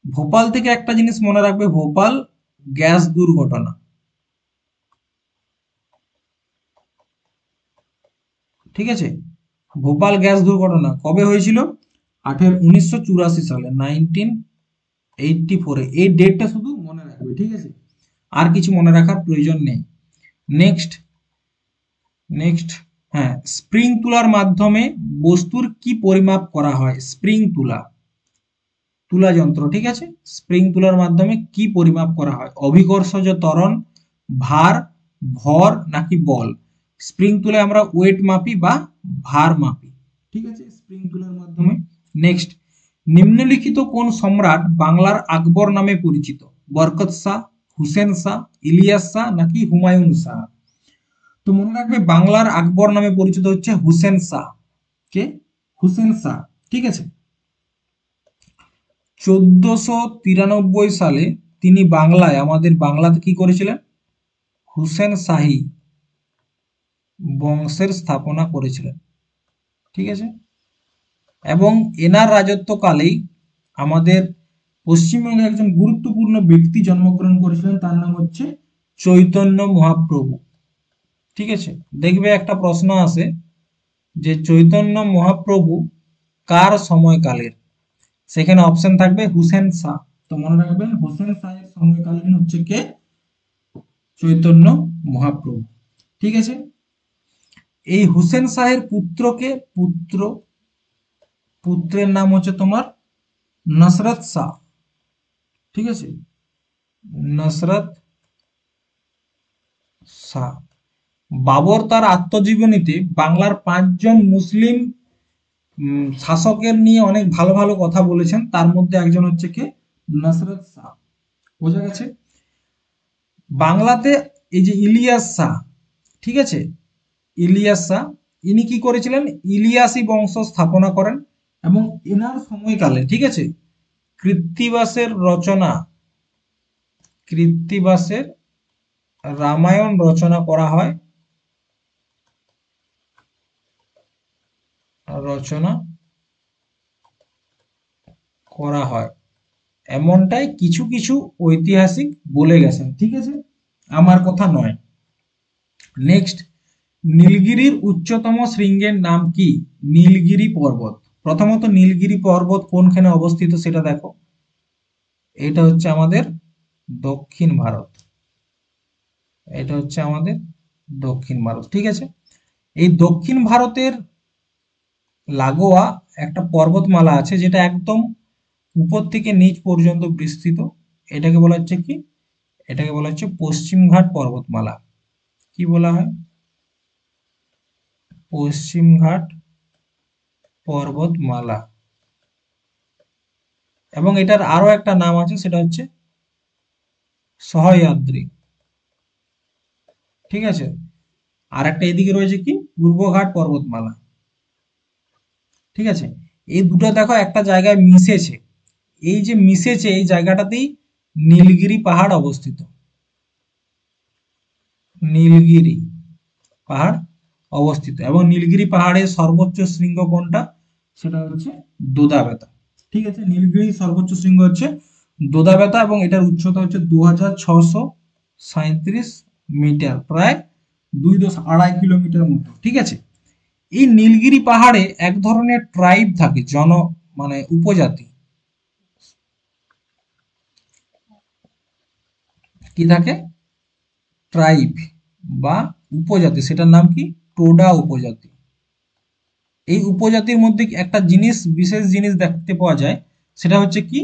ভোপাল থেকে একটা জিনিস মনে রাখবে, ভোপাল গ্যাস দুর্ঘটনা। ঠিক আছে, ভোপাল গ্যাস দুর্ঘটনা কবে হয়েছিল? 1984 সালে, 1984। এই ডেটটা শুধু মনে রাখবে। ঠিক আছে, আর কিছু মনে রাখার প্রয়োজন নেই। নেক্সট নেক্সট হ্যাঁ, স্প্রিং তুলার মাধ্যমে বস্তুর কি পরিমাপ করা হয়? স্প্রিং তুলা, তুলা যন্ত্র। ঠিক আছে, স্প্রিং তুলার মাধ্যমে কি পরিমাপ করা হয়? অভিকর্ষজ ত্বরণ, ভার, ভর নাকি বল? স্প্রিং তুলে আমরা ওয়েট মাপি বা ভার মাপি। ঠিক আছে, স্প্রিং তুলার মাধ্যমে। নেক্সট, নিম্নলিখিত কোন সম্রাট বাংলার আকবর নামে পরিচিত? বরকত শাহ, হুসেন শাহ, ইলিয়াস শাহ নাকি হুমায়ুন শাহ? তো মনে রাখবে বাংলার আকবর নামে পরিচিত হচ্ছে হুসেন শাহ। কে? হুসেন শাহ। ঠিক আছে, 1493 সালে তিনি বাংলায়, আমাদের বাংলাতে কি করেছিলেন? হুসেন শাহী বংশের স্থাপনা করেছিলেন। ঠিক আছে, এবং এনার রাজত্বকালেই আমাদের পশ্চিমবঙ্গে একজন গুরুত্বপূর্ণ ব্যক্তি জন্মগ্রহণ করেছিলেন, তার নাম হচ্ছে চৈতন্য মহাপ্রভু। ঠিক আছে, দেখবে একটা প্রশ্ন আসে যে চৈতন্য মহাপ্রভু কার সময়কালের? সেখানে অপশন থাকবে হুসেন শাহ। তো মনে রাখবেন হুসেন শাহের সময়কালীন হচ্ছে কে? চৈতন্য মহাপ্রভু। ঠিক আছে, এই হুসেন শাহের পুত্রকে, পুত্রের নাম হচ্ছে তোমার নসরত শাহ। ঠিক আছে, নসরত শাহ। বাবর তার আত্মজীবনীতে বাংলার 5জন মুসলিম শাসকের নিয়ে অনেক ভালো ভালো কথা বলেছেন, তার মধ্যে একজন হচ্ছে কে? নসরত শাহ। বোঝা গেছে? বাংলাতে এই যে ইলিয়াস শাহ, ঠিক আছে, ইলিয়াস শাহ, ইনি কি করেছিলেন? ইলিয়াসি বংশ স্থাপনা করেন। এবং এনার সময়কালে, ঠিক আছে, কৃত্তিবাসের রচনা, কৃত্তিবাসের রামায়ণ রচনা করা হয়, রচনা করা হয়, এমনটাই কিছু কিছু ঐতিহাসিক বলে গেছেন। ঠিক আছে, আমার কথা নয়। নেক্সট, নীলগিরির উচ্চতম শৃঙ্গের নাম কি? নীলগিরি পর্বত। প্রথমত নীলগিরি পর্বত কোনখানে অবস্থিত সেটা দেখো। এটা হচ্ছে আমাদের দক্ষিণ ভারত, এটা হচ্ছে আমাদের দক্ষিণ ভারত। ঠিক আছে, এই দক্ষিণ ভারতের লাগোয়া একটা পর্বতমালা আছে যেটা একদম উপর থেকে নিচ পর্যন্ত বিস্তৃত। এটাকে বলা হচ্ছে কি, এটাকে বলা হচ্ছে পশ্চিমঘাট পর্বতমালা। কি বলা হয়? পশ্চিমঘাট পর্বতমালা। এবং এটার আরো একটা নাম আছে, সেটা হচ্ছে সহ্যাদ্রি। ঠিক আছে, আর একটা এদিকে রয়েছে কি, পূর্বঘাট পর্বতমালা। ঠিক আছে, এই দুটো দেখো একটা জায়গায় মিশেছে, এই যে মিশেছে এই জায়গাটাতেই নীলগিরি পাহাড় অবস্থিত। নীলগিরি পাহাড় অবস্থিত, এবং নীলগিরি পাহাড়ের সর্বোচ্চ শৃঙ্গ কোনটা? সেটা হচ্ছে দোদাবেতা। ঠিক আছে, নীলগিরির সর্বোচ্চ শৃঙ্গ হচ্ছে দোদাবেতা, এবং এটার উচ্চতা হচ্ছে 2637 মিটার, প্রায় 2.5 কিলোমিটার মতো। ঠিক আছে, এই নীলগিরি পাহাড়ে এক ধরনের ট্রাইব থাকে, মানে উপজাতি। কি থাকে? ট্রাইব বা উপজাতি, সেটার নাম কি? টোডা উপজাতি। এই উপজাতির মধ্যে একটা জিনিস, বিশেষ জিনিস দেখতে পাওয়া যায়, সেটা হচ্ছে কি,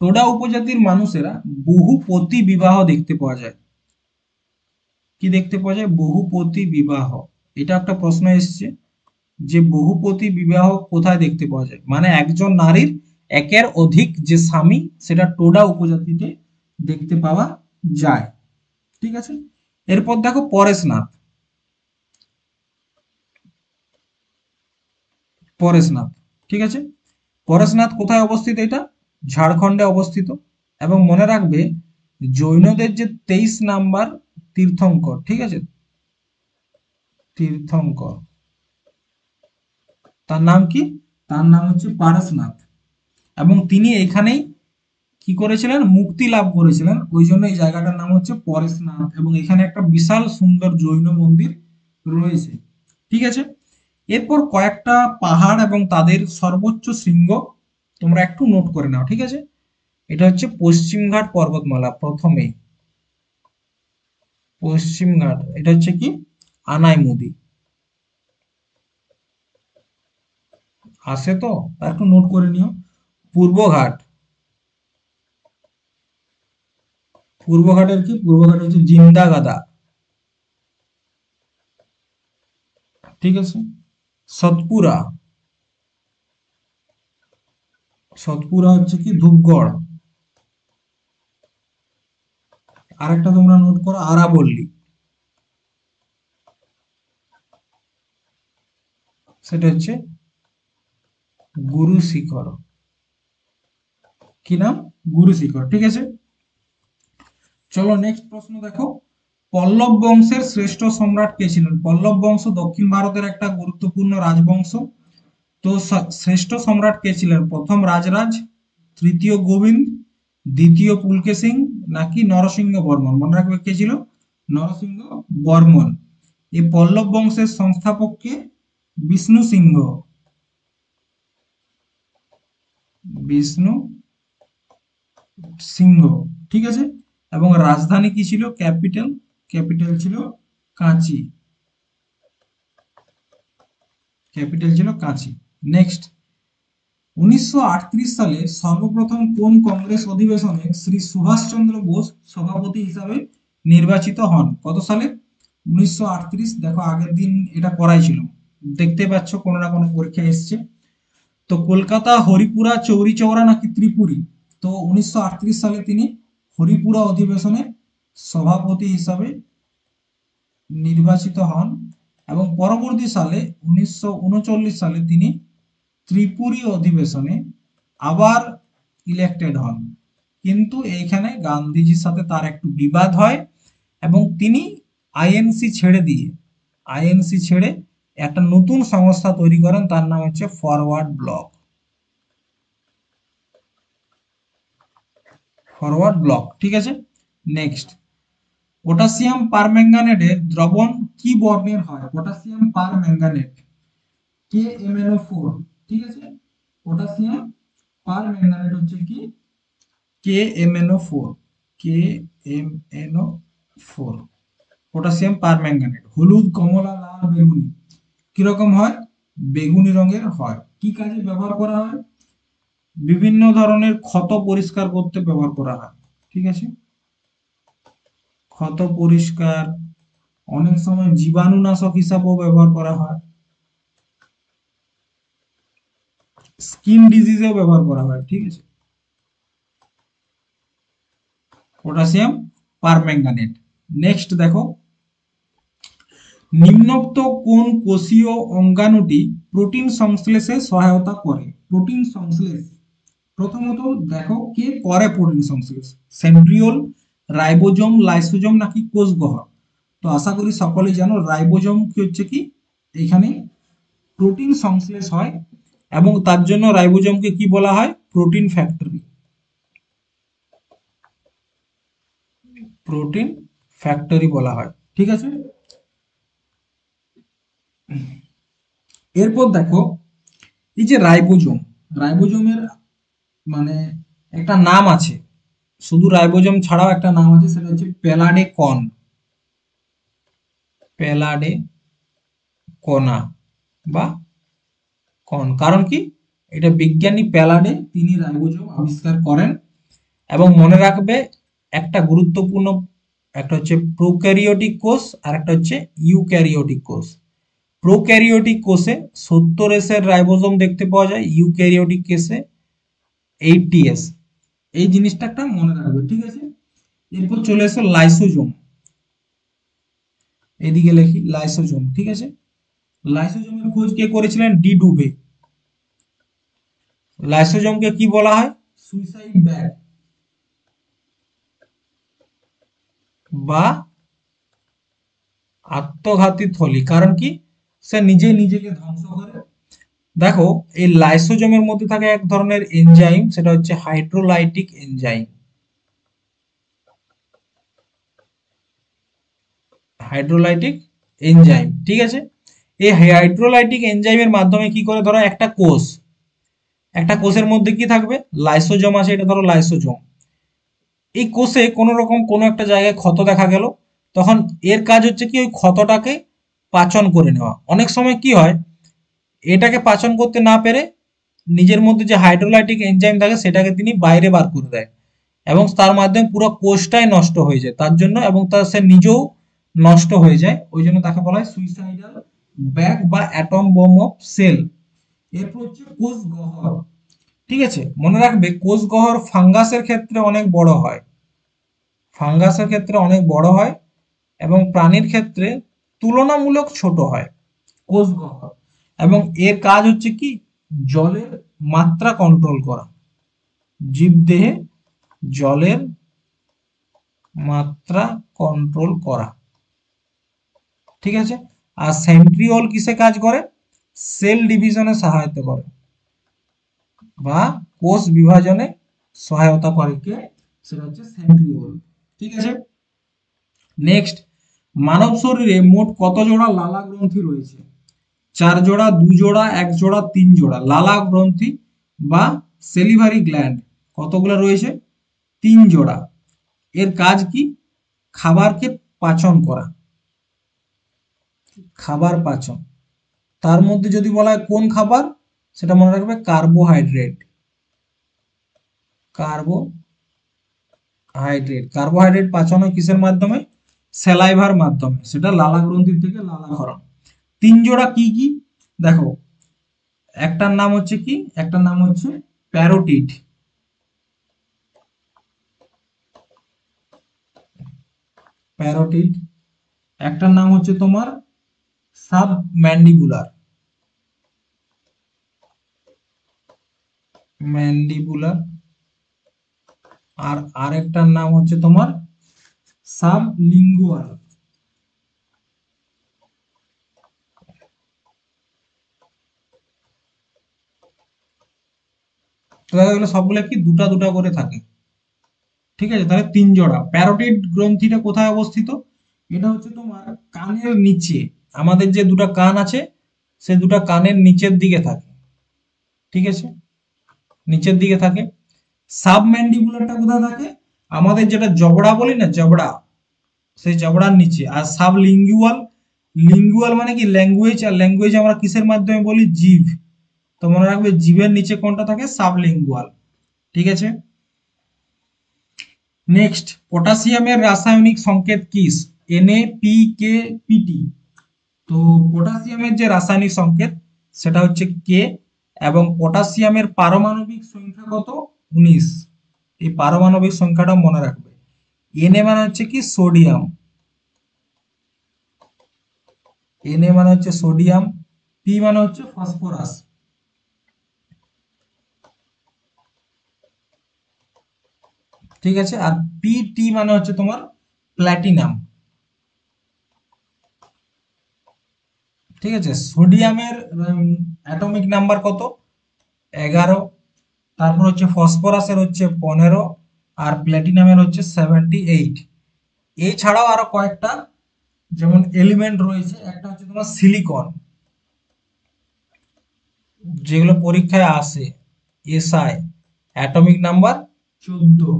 টোডা উপজাতির মানুষেরা বহুপতি বিবাহ দেখতে পাওয়া যায়। কি দেখতে পাওয়া যায়? বহুপতি বিবাহ। এটা একটা প্রশ্ন এসছে যে বহুপতি বিবাহ কোথায় দেখতে পাওয়া যায়, মানে একজন নারীর একের অধিক যে স্বামী, সেটা টোডা উপজাতিতে দেখতে পাওয়া যায়। ঠিক আছে, এরপর দেখো পরেশনাথ। পরেশনাথ, ঠিক আছে, পরেশনাথ কোথায় অবস্থিত? এটা ঝাড়খণ্ডে অবস্থিত। এবং মনে রাখবে, জৈনদের যে 23 নাম্বার তীর্থঙ্কর, ঠিক আছে, তীর্থঙ্কর, তার নাম কি? তার নাম হচ্ছে পারশনাথ। এবং তিনি এখানেই কি করেছিলেন? মুক্তি লাভ করেছিলেন, ওই জন্য এই জায়গাটার নাম হচ্ছে পরেশনাথ। এবং এখানে একটা বিশাল সুন্দর জৈন মন্দির রয়েছে। ঠিক আছে, এরপর কয়েকটা পাহাড় এবং তাদের সর্বোচ্চ শৃঙ্গ তোমরা একটু নোট করে নাও। ঠিক আছে, এটা হচ্ছে পশ্চিমঘাট পর্বতমালা। প্রথমেই পশ্চিমঘাট, এটা হচ্ছে কি, আনাইমুদি। আসে তো, তা একটু নোট করে নিও। পূর্বঘাট, পূর্বঘাটের কি, পূর্বঘাট হচ্ছে জিন্দাগাদা। ঠিক আছে, সতপুরা, সতপুরা হচ্ছে কি, ধূপগড়। আরেকটা তোমরা নোট করো, আরাবল্লী, সেটা হচ্ছে গুরু শিখর। কি নাম? গুরু শিখর। ঠিক আছে, চলো নেক্সট প্রশ্ন দেখো। পল্লব বংশের শ্রেষ্ঠ সম্রাট কে ছিলেন? পল্লব বংশ দক্ষিণ ভারতের একটা গুরুত্বপূর্ণ রাজবংশ। তো শ্রেষ্ঠ সম্রাট কে ছিলেন? প্রথম রাজরাজ, তৃতীয় গোবিন্দ, দ্বিতীয় পুলকেশিং, নাকি নরসিংহ বর্মন? মনে রাখবে কে ছিল? নরসিংহ বর্মন। এই পল্লব বংশের সংস্থাপক কে? বিষ্ণু সিংহ। বিষ্ণু সিংহ। ঠিক আছে, এবং রাজধানী কি ছিল? ক্যাপিটাল, ক্যাপিটাল ছিল কাঁচি। ক্যাপিটাল ছিল কাঁচি। নেক্সট, 1938 সালে সর্বপ্রথম কোন কংগ্রেস অধিবেশনে শ্রী সুভাষচন্দ্র বোস সভাপতি হিসাবে নির্বাচিত হন? কত সালে? 1938। দেখো আগের দিন এটা করাই ছিল, দেখতে পাচ্ছ কোনো না কোনো পরীক্ষা এসছে। তো কলকাতা, হরিপুরা, চৌরি চৌরা, নাকি ত্রিপুরী? তো 1938 সালে তিনি হরিপুরা অধিবেশনে সভাপতি হিসাবে নির্বাচিত হন, এবং পরবর্তী সালে 1939 সালে তিনি ত্রিপুরী অধিবেশনে আবার ইলেক্টেড হন। কিন্তু এইখানে গান্ধীজির সাথে তার একটু বিবাদ হয়, এবং তিনি আইএনসি ছেড়ে দিয়ে, আইএনসি ছেড়ে একটা নতুন সংস্থা তৈরি করেন, তার নাম হচ্ছে ফরওয়ার্ড ব্লক। Forward block. ঠিক আছে, নেক্সট, পটাশিয়াম পারম্যাঙ্গানেটের দ্রবণ কি বর্ণের হয়? Potassium permanganate, KMnO4। ঠিক আছে, পটাশিয়াম পারম্যাঙ্গানেট হচ্ছে কি, KMnO4, KMnO4, পটাশিয়াম পারম্যাঙ্গানেট। হলুদ, কমলা, লাল, বেগুনি কিরকম হয়? বেগুনি রঙের হয়। কি কাজে ব্যবহার করা হয়? বিভিন্ন ধরনের ক্ষত পরিষ্কার করতে ব্যবহার করা হয়। ঠিক আছে, ক্ষত পরিষ্কার, অনেক সময় জীবাণুনাশক হিসাবেও ব্যবহার করা হয়, স্কিন ডিজিজেও ব্যবহার করা হয়। ঠিক আছে, পটাশিয়াম পারম্যাঙ্গানেট। নেক্সট দেখো, নিম্নোক্ত কোন কোষীয় অঙ্গাণুটি প্রোটিন সংশ্লেষে সহায়তা করে? প্রোটিন সংশ্লেষ, প্রথমত দেখো কে করে প্রোটিন সংশ্লেষ, সেন্ট্রিওল, রাইবোজোম, লাইসোজোম নাকি কোষগহ্বর? তো আশা করি সকলেই জানো রাইবোজোম কি হচ্ছে কি এখানে প্রোটিন সংশ্লেষ হয়, এবং তার জন্য রাইবোজোমকে কি বলা হয়? প্রোটিন ফ্যাক্টরি, প্রোটিন ফ্যাক্টরি বলা হয়। ঠিক আছে, এরপর দেখো এই যে রাইবোজোম, রাইবোজোমের মানে একটা নাম আছে, শুধু রাইবোজোম ছাড়াও একটা নাম আছে, সেটা হচ্ছে প্যালাডে কন, প্যালাডে কনা বা কন। কারণ কি? এটা বিজ্ঞানী প্যালাডে তিনি রাইবোজোম আবিষ্কার করেন। এবং মনে রাখবে একটা গুরুত্বপূর্ণ, একটা হচ্ছে প্রোক্যারিওটিক কোষ আর একটা হচ্ছে ইউক্যারিওটিক কোষ। প্রোক্যারিওটিক কোষে 70 এর রাইবোজোম দেখতে পাওয়া যায়, ইউক্যারিওটিক কোষে 80 এই জিনিসটা একটা মনে রাখবে। ঠিক আছে, এরপর চলে এসো লাইসোজোম, এদিকে লিখি লাইসোজোম। ঠিক আছে, লাইসোজোমের খোঁজ কে করেছিলেন? ডি ডুবে। লাইসোজোমকে কি বলা হয়? সুইসাইড ব্যাগ বা আত্মঘাতী থলি। কারণ কি? সে নিজে নিজেকে ধ্বংস করে। দেখো এই লাইসোজোমের মধ্যে থাকে এক ধরনের এনজাইম, সেটা হচ্ছে হাইড্রোলাইটিক এনজাইম, হাইড্রোলাইটিক এনজাইম। ঠিক আছে, এই হাইড্রোলাইটিক এনজাইমের মাধ্যমে কি করে, ধরো একটা কোষ, একটা কোষের মধ্যে কি থাকবে? লাইসোজোম আছে, এটা ধরো লাইসোজোম। এই কোষে কোনো রকম কোনো একটা জায়গায় ক্ষত দেখা গেল, তখন এর কাজ হচ্ছে কি ওই ক্ষতটাকে পাচন করে নেওয়া। অনেক সময় কি হয়, এটাকে পাচন করতে না পেরে নিজের মধ্যে যে হাইড্রোলাইটিক এনজাইম থাকে সেটাকে তিনি বাইরে বার করে দেয়, এবং তার মাধ্যমে পুরো কোষটাই নষ্ট হয়ে যায় তার জন্য, এবং তার সে নিজেও নষ্ট হয়ে যায়। ওই জন্য তাকে বলা হয় সুইসাইডাল ব্যাগ বা অ্যাটম বোম অফ সেল। এরপর হচ্ছে কোষ গহ্বর। ঠিক আছে, মনে রাখবে কোষ গহ্বর ফাঙ্গাসের ক্ষেত্রে অনেক বড় হয়, ফাঙ্গাসের ক্ষেত্রে অনেক বড় হয়, এবং প্রাণীর ক্ষেত্রে তুলনামূলক ছোট হয় কোষ গহ্বর। এবং এর কাজ হচ্ছে কি জলের মাত্রা কন্ট্রোল করা, জীবদেহে জলের মাত্রা কন্ট্রোল করা। ঠিক আছে, আর সেন্ট্রিওল কিসে কাজ করে? সেল ডিভিশনে সহায়তা করে বা কোষ বিভাজনে সহায়তা করে কে? সেটা হচ্ছে সেন্ট্রিওল। ঠিক আছে, নেক্সট, মানব শরীরে মোট কত জোড়া লালা গ্রন্থি রয়েছে? 4 জোড়া, 2 জোড়া, 1 জোড়া, 3 জোড়া। লালা গ্রন্থি বা সেলিভারি গ্ল্যান্ড কতগুলো রয়েছে? 3 জোড়া। এর কাজ কি? খাবারকে পাচন করা, খাবার পাচন। তার মধ্যে যদি বলা হয় কোন খাবার, সেটা মনে রাখবে কার্বোহাইড্রেট, কার্বোহাইড্রেট। কার্বোহাইড্রেট পাচন হয় কিসের মাধ্যমে? স্যালাইভার মাধ্যমে, সেটা লালা গ্রন্থি থেকে লালাক্ষরণ। 3 জোড়া কি কি? দেখো একটার নাম হচ্ছে কি, একটার নাম হচ্ছে প্যারোটিড, প্যারোটিড। একটার নাম হচ্ছে তোমার সাব ম্যান্ডিবুলার, ম্যান্ডিবুলার। আর আরেকটার নাম হচ্ছে তোমার সাবলিঙ্গুয়াল। তো দেখা গেলো সবগুলো কি দুটা দুটা করে থাকে। ঠিক আছে, তাহলে 3 জোড়া। প্যারোটিড গ্রন্থিটা কোথায় অবস্থিত? এটা হচ্ছে তোমার কানের নিচে, আমাদের যে দুটো কান আছে সে দুটো কানের নিচের দিকে থাকে। ঠিক আছে, নিচের দিকে থাকে। সাবম্যান্ডিবুলারটা কোথায় থাকে? আমাদের যেটা জবড়া বলি না, জবড়া, সেই জবড়ার নিচে। আর সাবলিঙ্গুয়াল, লিঙ্গুয়াল মানে কি ল্যাঙ্গুয়েজ, আর ল্যাঙ্গুয়েজ আমরা কিসের মাধ্যমে বলি? জিভ। তো মনে রাখবে জিভের নিচে কোনটা থাকে? সাবলিঙ্গুয়াল। ঠিক আছে। নেক্সট, পটাশিয়ামের রাসায়নিক সংকেত কি? Na, P, K, Pt। তো পটাশিয়ামের যে রাসায়নিক সংকেত সেটা হচ্ছে কে, এবং পটাশিয়ামের পারমাণবিক সংখ্যা কত? 19। এই পারমাণবিক সংখ্যাটা মনে রাখবে। Na মানে হচ্ছে কি? সোডিয়াম। Na মানে হচ্ছে সোডিয়াম। P মানে হচ্ছে ফসফরাস। ঠিক আছে। আর Pt মানে হচ্ছে তোমার প্ল্যাটিনাম। ঠিক আছে। সোডিয়ামের অ্যাটমিক নাম্বার কত? 11। তারপর হচ্ছে ফসফরাসের হচ্ছে 15, আর প্ল্যাটিনামের হচ্ছে 78। এছাড়াও আরো কয়েকটা যেমন এলিমেন্ট রয়েছে। একটা হচ্ছে তোমার সিলিকন, যেগুলো পরীক্ষায় আসে, এসআই, অ্যাটমিক নাম্বার 14।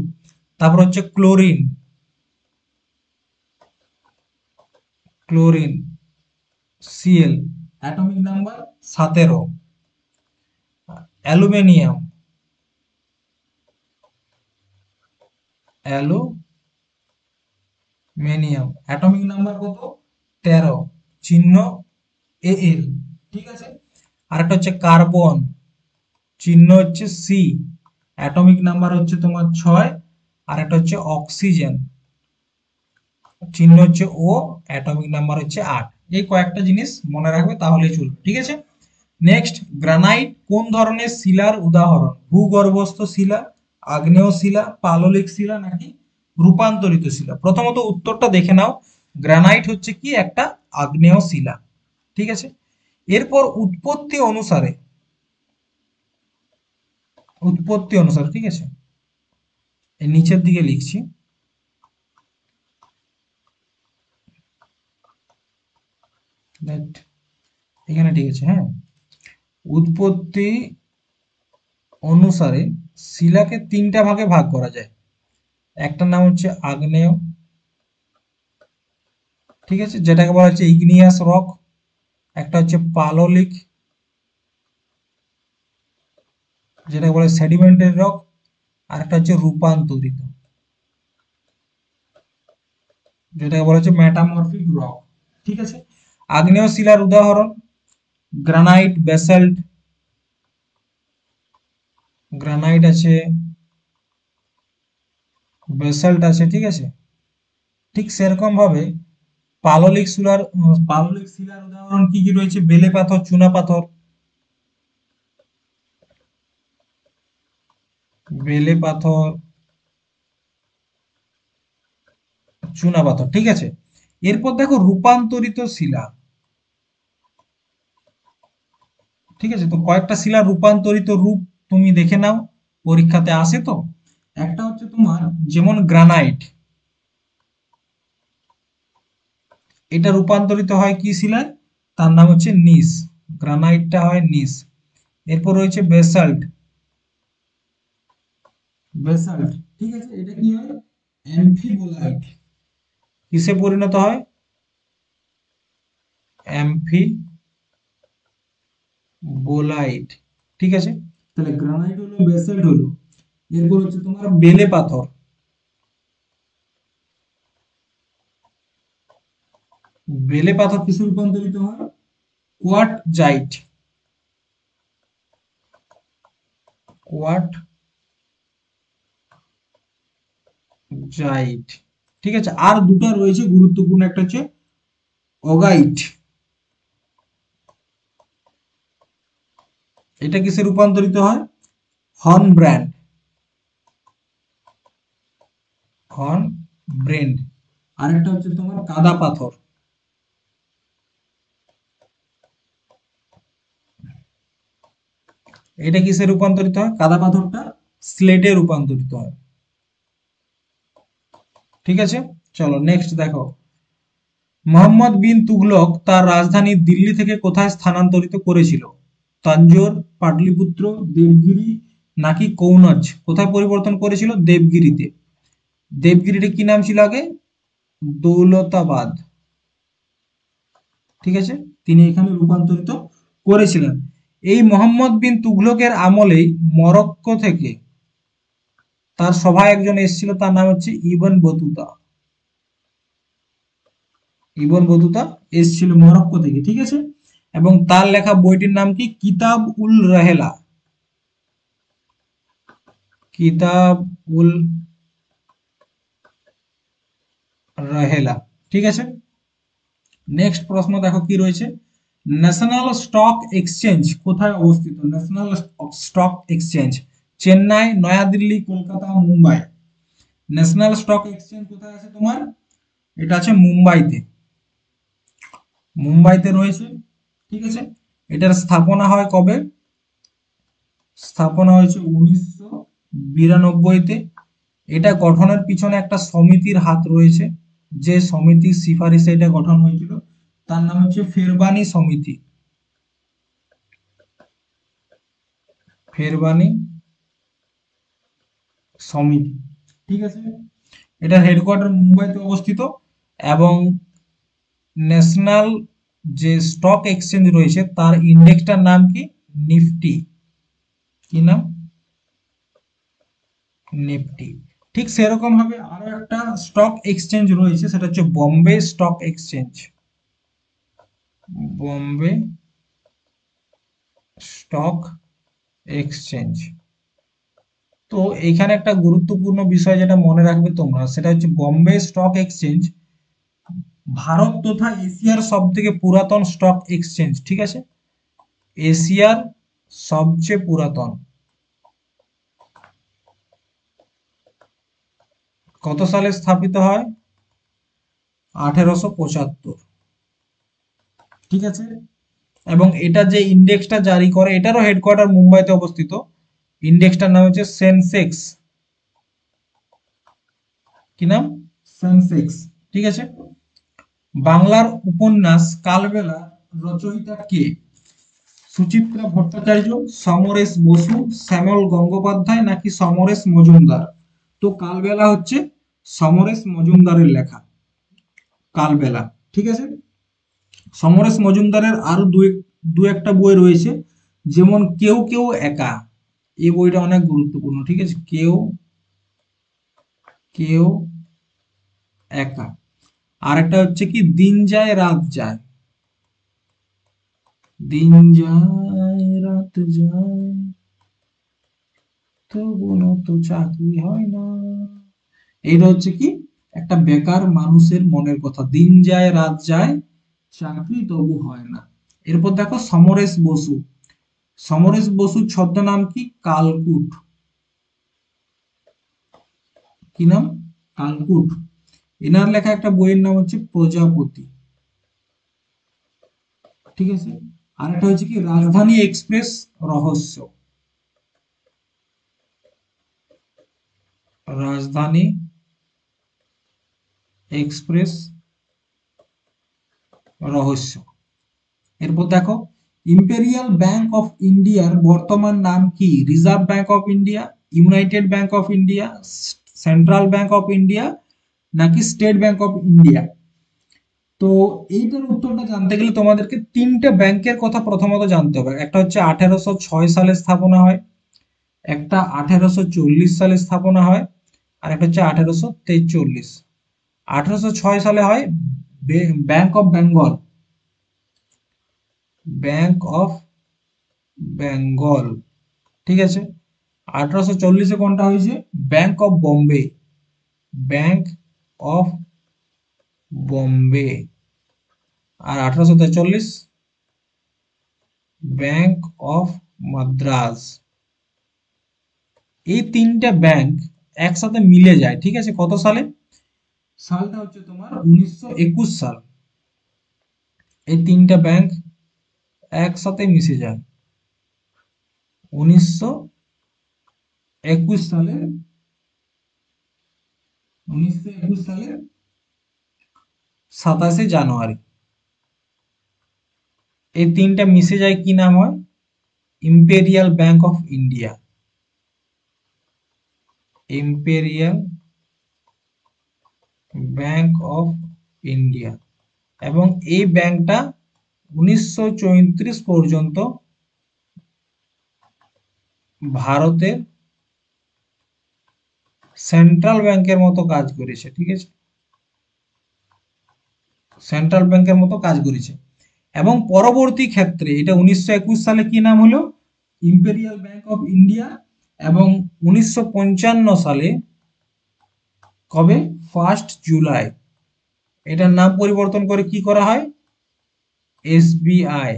তারপর হচ্ছে chlorine, chlorine Cl, atomic number 17। Aluminium, aluminium atomic number কত? 13, চিহ্ন Al। ঠিক আছে। আরেকটা হচ্ছে কার্বন, চিহ্ন হচ্ছে সি, অ্যাটমিক নাম্বার হচ্ছে তোমার 6। আর একটা হচ্ছে অক্সিজেন, চিহ্ন হচ্ছে ও, অ্যাটমিক নাম্বার হচ্ছে 8। এই কয়েকটা জিনিস মনে রাখবে, তাহলেই চলবে। ঠিক আছে। নেক্সট, গ্রানাইট কোন ধরনের শিলার উদাহরণ? ভূগর্ভস্থ শিলা, আগ্নেয় শিলা, পাললিক শিলা, নাকি রূপান্তরিত শিলা? প্রথমত উত্তরটা দেখে নাও। গ্রানাইট হচ্ছে কি? একটা আগ্নেয় শিলা। ঠিক আছে। এরপর উৎপত্তি অনুসারে, উৎপত্তি অনুসারে, ঠিক আছে, এই নিচের দিকে লিখছি। Right? এখানে ঠিক আছে। হ্যাঁ, উৎপত্তি অনুসারে শিলাকে তিনটা ভাগে ভাগ করা যায়। একটা নাম হচ্ছে আগ্নেয়, ঠিক আছে, যেটাকে বলা হচ্ছে ইগনিয়াস রক। একটা হচ্ছে পাললিক, যেটাকে বলে সেডিমেন্টারি রক। আর একটা হচ্ছে রূপান্তরিত, যেটাকে বলা হচ্ছে মেটামরফিক রক। ঠিক আছে। আগ্নেয় শিলার উদাহরণ গ্রানাইট, ব্যাসাল্ট। গ্রানাইট আছে, ব্যাসাল্ট আছে। ঠিক আছে। ঠিক সেরকম ভাবে পাললিক শিলার উদাহরণ কি কি রয়েছে? বেলে পাথর, চুনা পাথর, বেলে পাথর, চুনা পাথর। ঠিক আছে। এরপর দেখো রূপান্তরিত শিলা। ঠিক আছে। তো কয়েকটা শিলার রূপান্তরিত রূপ তুমি দেখে নাও, পরীক্ষাতে আসে তো। একটা হচ্ছে তোমার যেমন গ্রানাইট, এটা রূপান্তরিত হয় কি শিলায়? তার নাম হচ্ছে নিস। গ্রানাইটটা হয় নিস। এরপর রয়েছে বেসাল্ট, বেসাল্ট। ঠিক আছে। এটা কি হয়? অ্যামফিবোলাইট। কিসে পরিণত হয়? অ্যামফিবোলাইট। ঠিক আছে। তাহলে গ্রানাইট হলো, বেসাল্ট হলো। এরপর হচ্ছে তোমার বেলে পাথর। বেলে পাথর কিসে রূপান্তরিত হয়? Quartzite, quartzite. ঠিক আছে। আর দুটো রয়েছে গুরুত্বপূর্ণ, একটা হচ্ছে অগাইট। এটা কিসে রূপান্তরিত হয়? হর্নব্র্যান্ড, হর্নব্রেন্ড। আরেকটা হচ্ছে তোমার কাদা পাথর। এটা কিসে রূপান্তরিত হয়? কাদা পাথরটা স্লেটে রূপান্তরিত হয়। ঠিক আছে। চলো নেক্সট দেখো। মোহাম্মদ বিন তুগলক তার রাজধানী দিল্লি থেকে কোথায় স্থানান্তরিত করেছিল? তাঞ্জোর, পাটলিপুত্র, দেবগিরি, নাকি কৌনজ? কোথায় পরিবর্তন করেছিল? দেবগিরিতে। দেবগিরিতে কি নাম ছিল আগে? দৌলতাবাদ। ঠিক আছে, তিনি এখানে রূপান্তরিত করেছিলেন। এই মোহাম্মদ বিন তুঘলকের আমলেই মরক্কো থেকে তার সভায় একজন এসেছিল, তার নাম হচ্ছে ইবন বতুতা। ইবন বতুতা এসেছিল মরক্কো থেকে, ঠিক আছে। এবং তার লেখা বইটির নাম কি? কিতাব উল রহেলা। কিতাব উল রহেলা, ঠিক আছে। নেক্সট প্রশ্ন দেখো কি রয়েছে। ন্যাশনাল স্টক এক্সচেঞ্জ কোথায় অবস্থিত? National Stock Exchange Chennai, New Delhi, Kolkata, Mumbai. National Stock exchange কোথায় আছে তোমার? এটা আছে মুম্বাইতে। মুম্বাইতে রয়েছে, ঠিক আছে। এটার স্থাপনা হয় কবে? স্থাপনা হয়েছে 1992-তে। এটা গঠনের পিছনে একটা সমিতির হাত রয়েছে, যে সমিতির সিফারিশে এটা গঠন হয়েছিল। তার নাম হচ্ছে ফেরবানি সমিতি। ফেরবানি সমিতি, ঠিক আছে। এটার হেডকোয়ার্টার মুম্বাইতে অবস্থিত। এবং ন্যাশনাল যে স্টক এক্সচেঞ্জ রয়েছে তার ইন্ডেক্সটার নাম কি? নিফটি। কি নাম? নিফটি। ঠিক সেরকম ভাবে আরো একটা স্টক এক্সচেঞ্জ রয়েছে, সেটা হচ্ছে Bombay stock exchange. Bombay stock exchange. তো এইখানে একটা গুরুত্বপূর্ণ বিষয় যেটা মনে রাখবে তোমরা, সেটা হচ্ছে বম্বে স্টক এক্সচেঞ্জ ভারত তথা এশিয়ার সব থেকে পুরাতন স্টক এক্সচেঞ্জ, ঠিক আছে। এশিয়ার সবচেয়ে পুরাতন। কত সালে স্থাপিত হয়? 1875, ঠিক আছে। এবং এটা যে ইন্ডেক্সটা জারি করে, এটারও হেডকোয়ার্টার মুম্বাইতে অবস্থিত। ইন্ডেক্সটার নাম হচ্ছে সেন্সেক্স। কি নাম? সেন্সেক্স, ঠিক আছে। বাংলার উপন্যাস কালবেলা রচয়িতা কে? সুচিত্রা ভট্টাচার্য, সমরেশ বসু, শ্যামল গঙ্গোপাধ্যায়, নাকি সমরেশ মজুমদার? তো কালবেলা হচ্ছে সমরেশ মজুমদারের লেখা। কালবেলা, ঠিক আছে। সমরেশ মজুমদারের আরো দু একটা বই রয়েছে, যেমন কেউ কেউ একা। এই বইটা অনেক গুরুত্বপূর্ণ, ঠিক আছে। কেউ কেউ একা। আর একটা হচ্ছে কি, দিন যায় রাত যায়। দিন যায় রাত যায়, তবুও তো চাকরি হয় না। এইটা হচ্ছে কি, একটা বেকার মানুষের মনের কথা। দিন যায় রাত যায়, চাকরি তবু হয় না। এরপর দেখো সমরেশ বসু। সমরেশ বসুর ছদ্মনাম কি? কালকুট। কি নাম? কালকুট। এনার লেখা একটা বইয়ের নাম হচ্ছে প্রজাপতি, ঠিক আছে। আর একটা হচ্ছে কি, রাজধানী এক্সপ্রেস রহস্য। রাজধানী এক্সপ্রেস রহস্য। এরপর দেখো ইম্পেরিয়াল ব্যাংক অফ ইন্ডিয়ার বর্তমান নাম কি? Reserve bank of India, United bank of India, central bank of India, নাকি স্টেট ব্যাংক অফ ইন্ডিয়া? তো এইটার উত্তরটা জানতে গেলে তোমাদেরকে তিনটে ব্যাংকের কথা প্রথমত জানতে হবে। একটা হচ্ছে 1806 সালে স্থাপনা হয়, একটা 1840 সালে স্থাপনা হয়, আর একটা হচ্ছে 1843। 1806 সালে হয় Bank of Bengal. Bank of Bengal, ঠিক আছে। 1840-এ কোনটা হয়েছে? Bank of Bombay. Bank of Bombay. আর 1843 ব্যাংক অফ মাদ্রাজ। এই তিনটা ব্যাংক একসাথে মিলে যায়, ঠিক আছে। কত সালে? সালটা হচ্ছে তোমার 1921 সাল। এই তিনটা ব্যাংক একসাথে মিশে যায় 1921 সালে। 1921 সালের 27শে জানুয়ারি এই তিনটা মিশে যায়, কি নাম হয়? Imperial bank of India. Imperial bank of India, এবং এই ব্যাংকটা 1934 পর্যন্ত ভারতের সেন্ট্রাল ব্যাংকের মতো কাজ করেছে। ঠিক আছে, সেন্ট্রাল ব্যাংকের মতো কাজ করেছে। এবং পরবর্তী ক্ষেত্রে এটা 1921 সালে কি নাম হলো, ইম্পেরিয়াল ব্যাংক অফ ইন্ডিয়া। এবং 1955 সালে, কবে, 1 জুলাই, এটার নাম পরিবর্তন করে কি করা হয়, এসবিআই।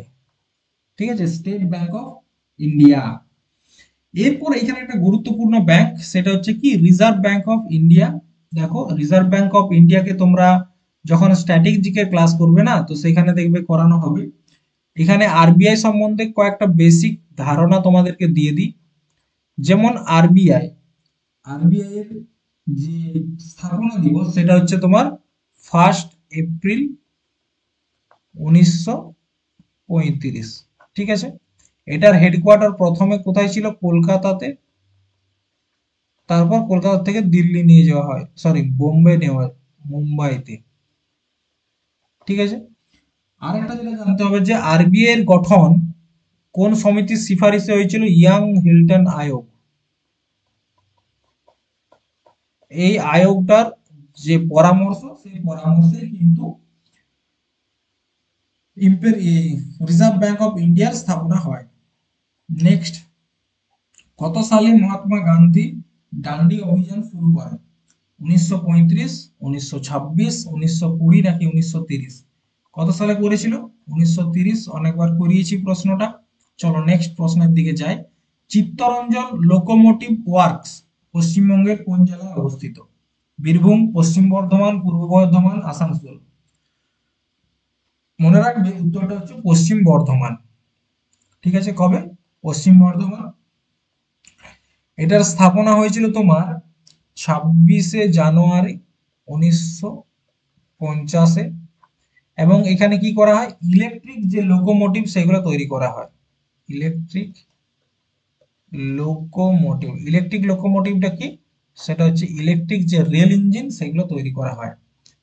ঠিক আছে, স্টেট ব্যাংক অফ ইন্ডিয়া। এরপর এখানে একটা গুরুত্বপূর্ণ ব্যাংক, সেটা হচ্ছে কি রিজার্ভ ব্যাংক অফ ইন্ডিয়া। দেখো রিজার্ভ ব্যাংক অফ ইন্ডিয়াকে তোমরা যখন স্ট্যাটিক জিকে ক্লাস করবে না, তো সেখানে দেখবে করানো হবে। এখানে আরবিআই সম্বন্ধে কয়েকটা বেসিক ধারণা তোমাদেরকে দিয়ে দিই। যেমন আরবিআই, আরবিআই এর যে স্থাপনা দিবস সেটা হচ্ছে তোমার 1 এপ্রিল 1935। ঠিক আছে, এটার হেডকোয়ার্টার প্রথমে কোথায় ছিল, কলকাতাতে। তারপর কলকাতা থেকে দিল্লি নিয়ে যাওয়া হয়, সরি বোম্বে নেওয়া, মুম্বাইতে। ঠিক আছে, আরেকটা যেটা জানতে হবে যে আরবিআই এর গঠন কোন সমিতির সিফারিশে হয়েছিল, ইয়াং হিল্টন আয়োগ। এই আয়োগটার যে পরামর্শ, সেই পরামর্শে কিন্তু রিজার্ভ ব্যাংক অফ ইন্ডিয়ার স্থাপনা হয়। নেক্সট, কত সালে মহাত্মা গান্ধী ডান্ডি অভিযান শুরু করেন, 1935, 1926, 1920 নাকি 1930? কত সালে করেছিল, 1930। অনেকবার করিয়েছি প্রশ্নটা। চলো নেক্সট প্রশ্নের দিকে যাই। চিত্তরঞ্জন লোকোমোটিভ ওয়ার্কস পশ্চিমবঙ্গের কোন জেলায় অবস্থিত, বীরভূম, পশ্চিম বর্ধমান, পূর্ব বর্ধমান, আসানসোল? মনে রাখবে উত্তরটা হচ্ছে পশ্চিম বর্ধমান। ঠিক আছে, কবে, পশ্চিম বর্ধমান। এটার স্থাপনা হয়েছিল তোমার 26 জানুয়ারি 1950-এ। এবং এখানে কি করা হয়, ইলেকট্রিক যে লোকোমোটিভ সেগুলো তৈরি করা হয়। ইলেকট্রিক লোকোমোটিভ, ইলেকট্রিক লোকোমোটিভটা কি, সেটা হচ্ছে ইলেকট্রিক যে রেল ইঞ্জিন সেগুলো তৈরি করা হয়।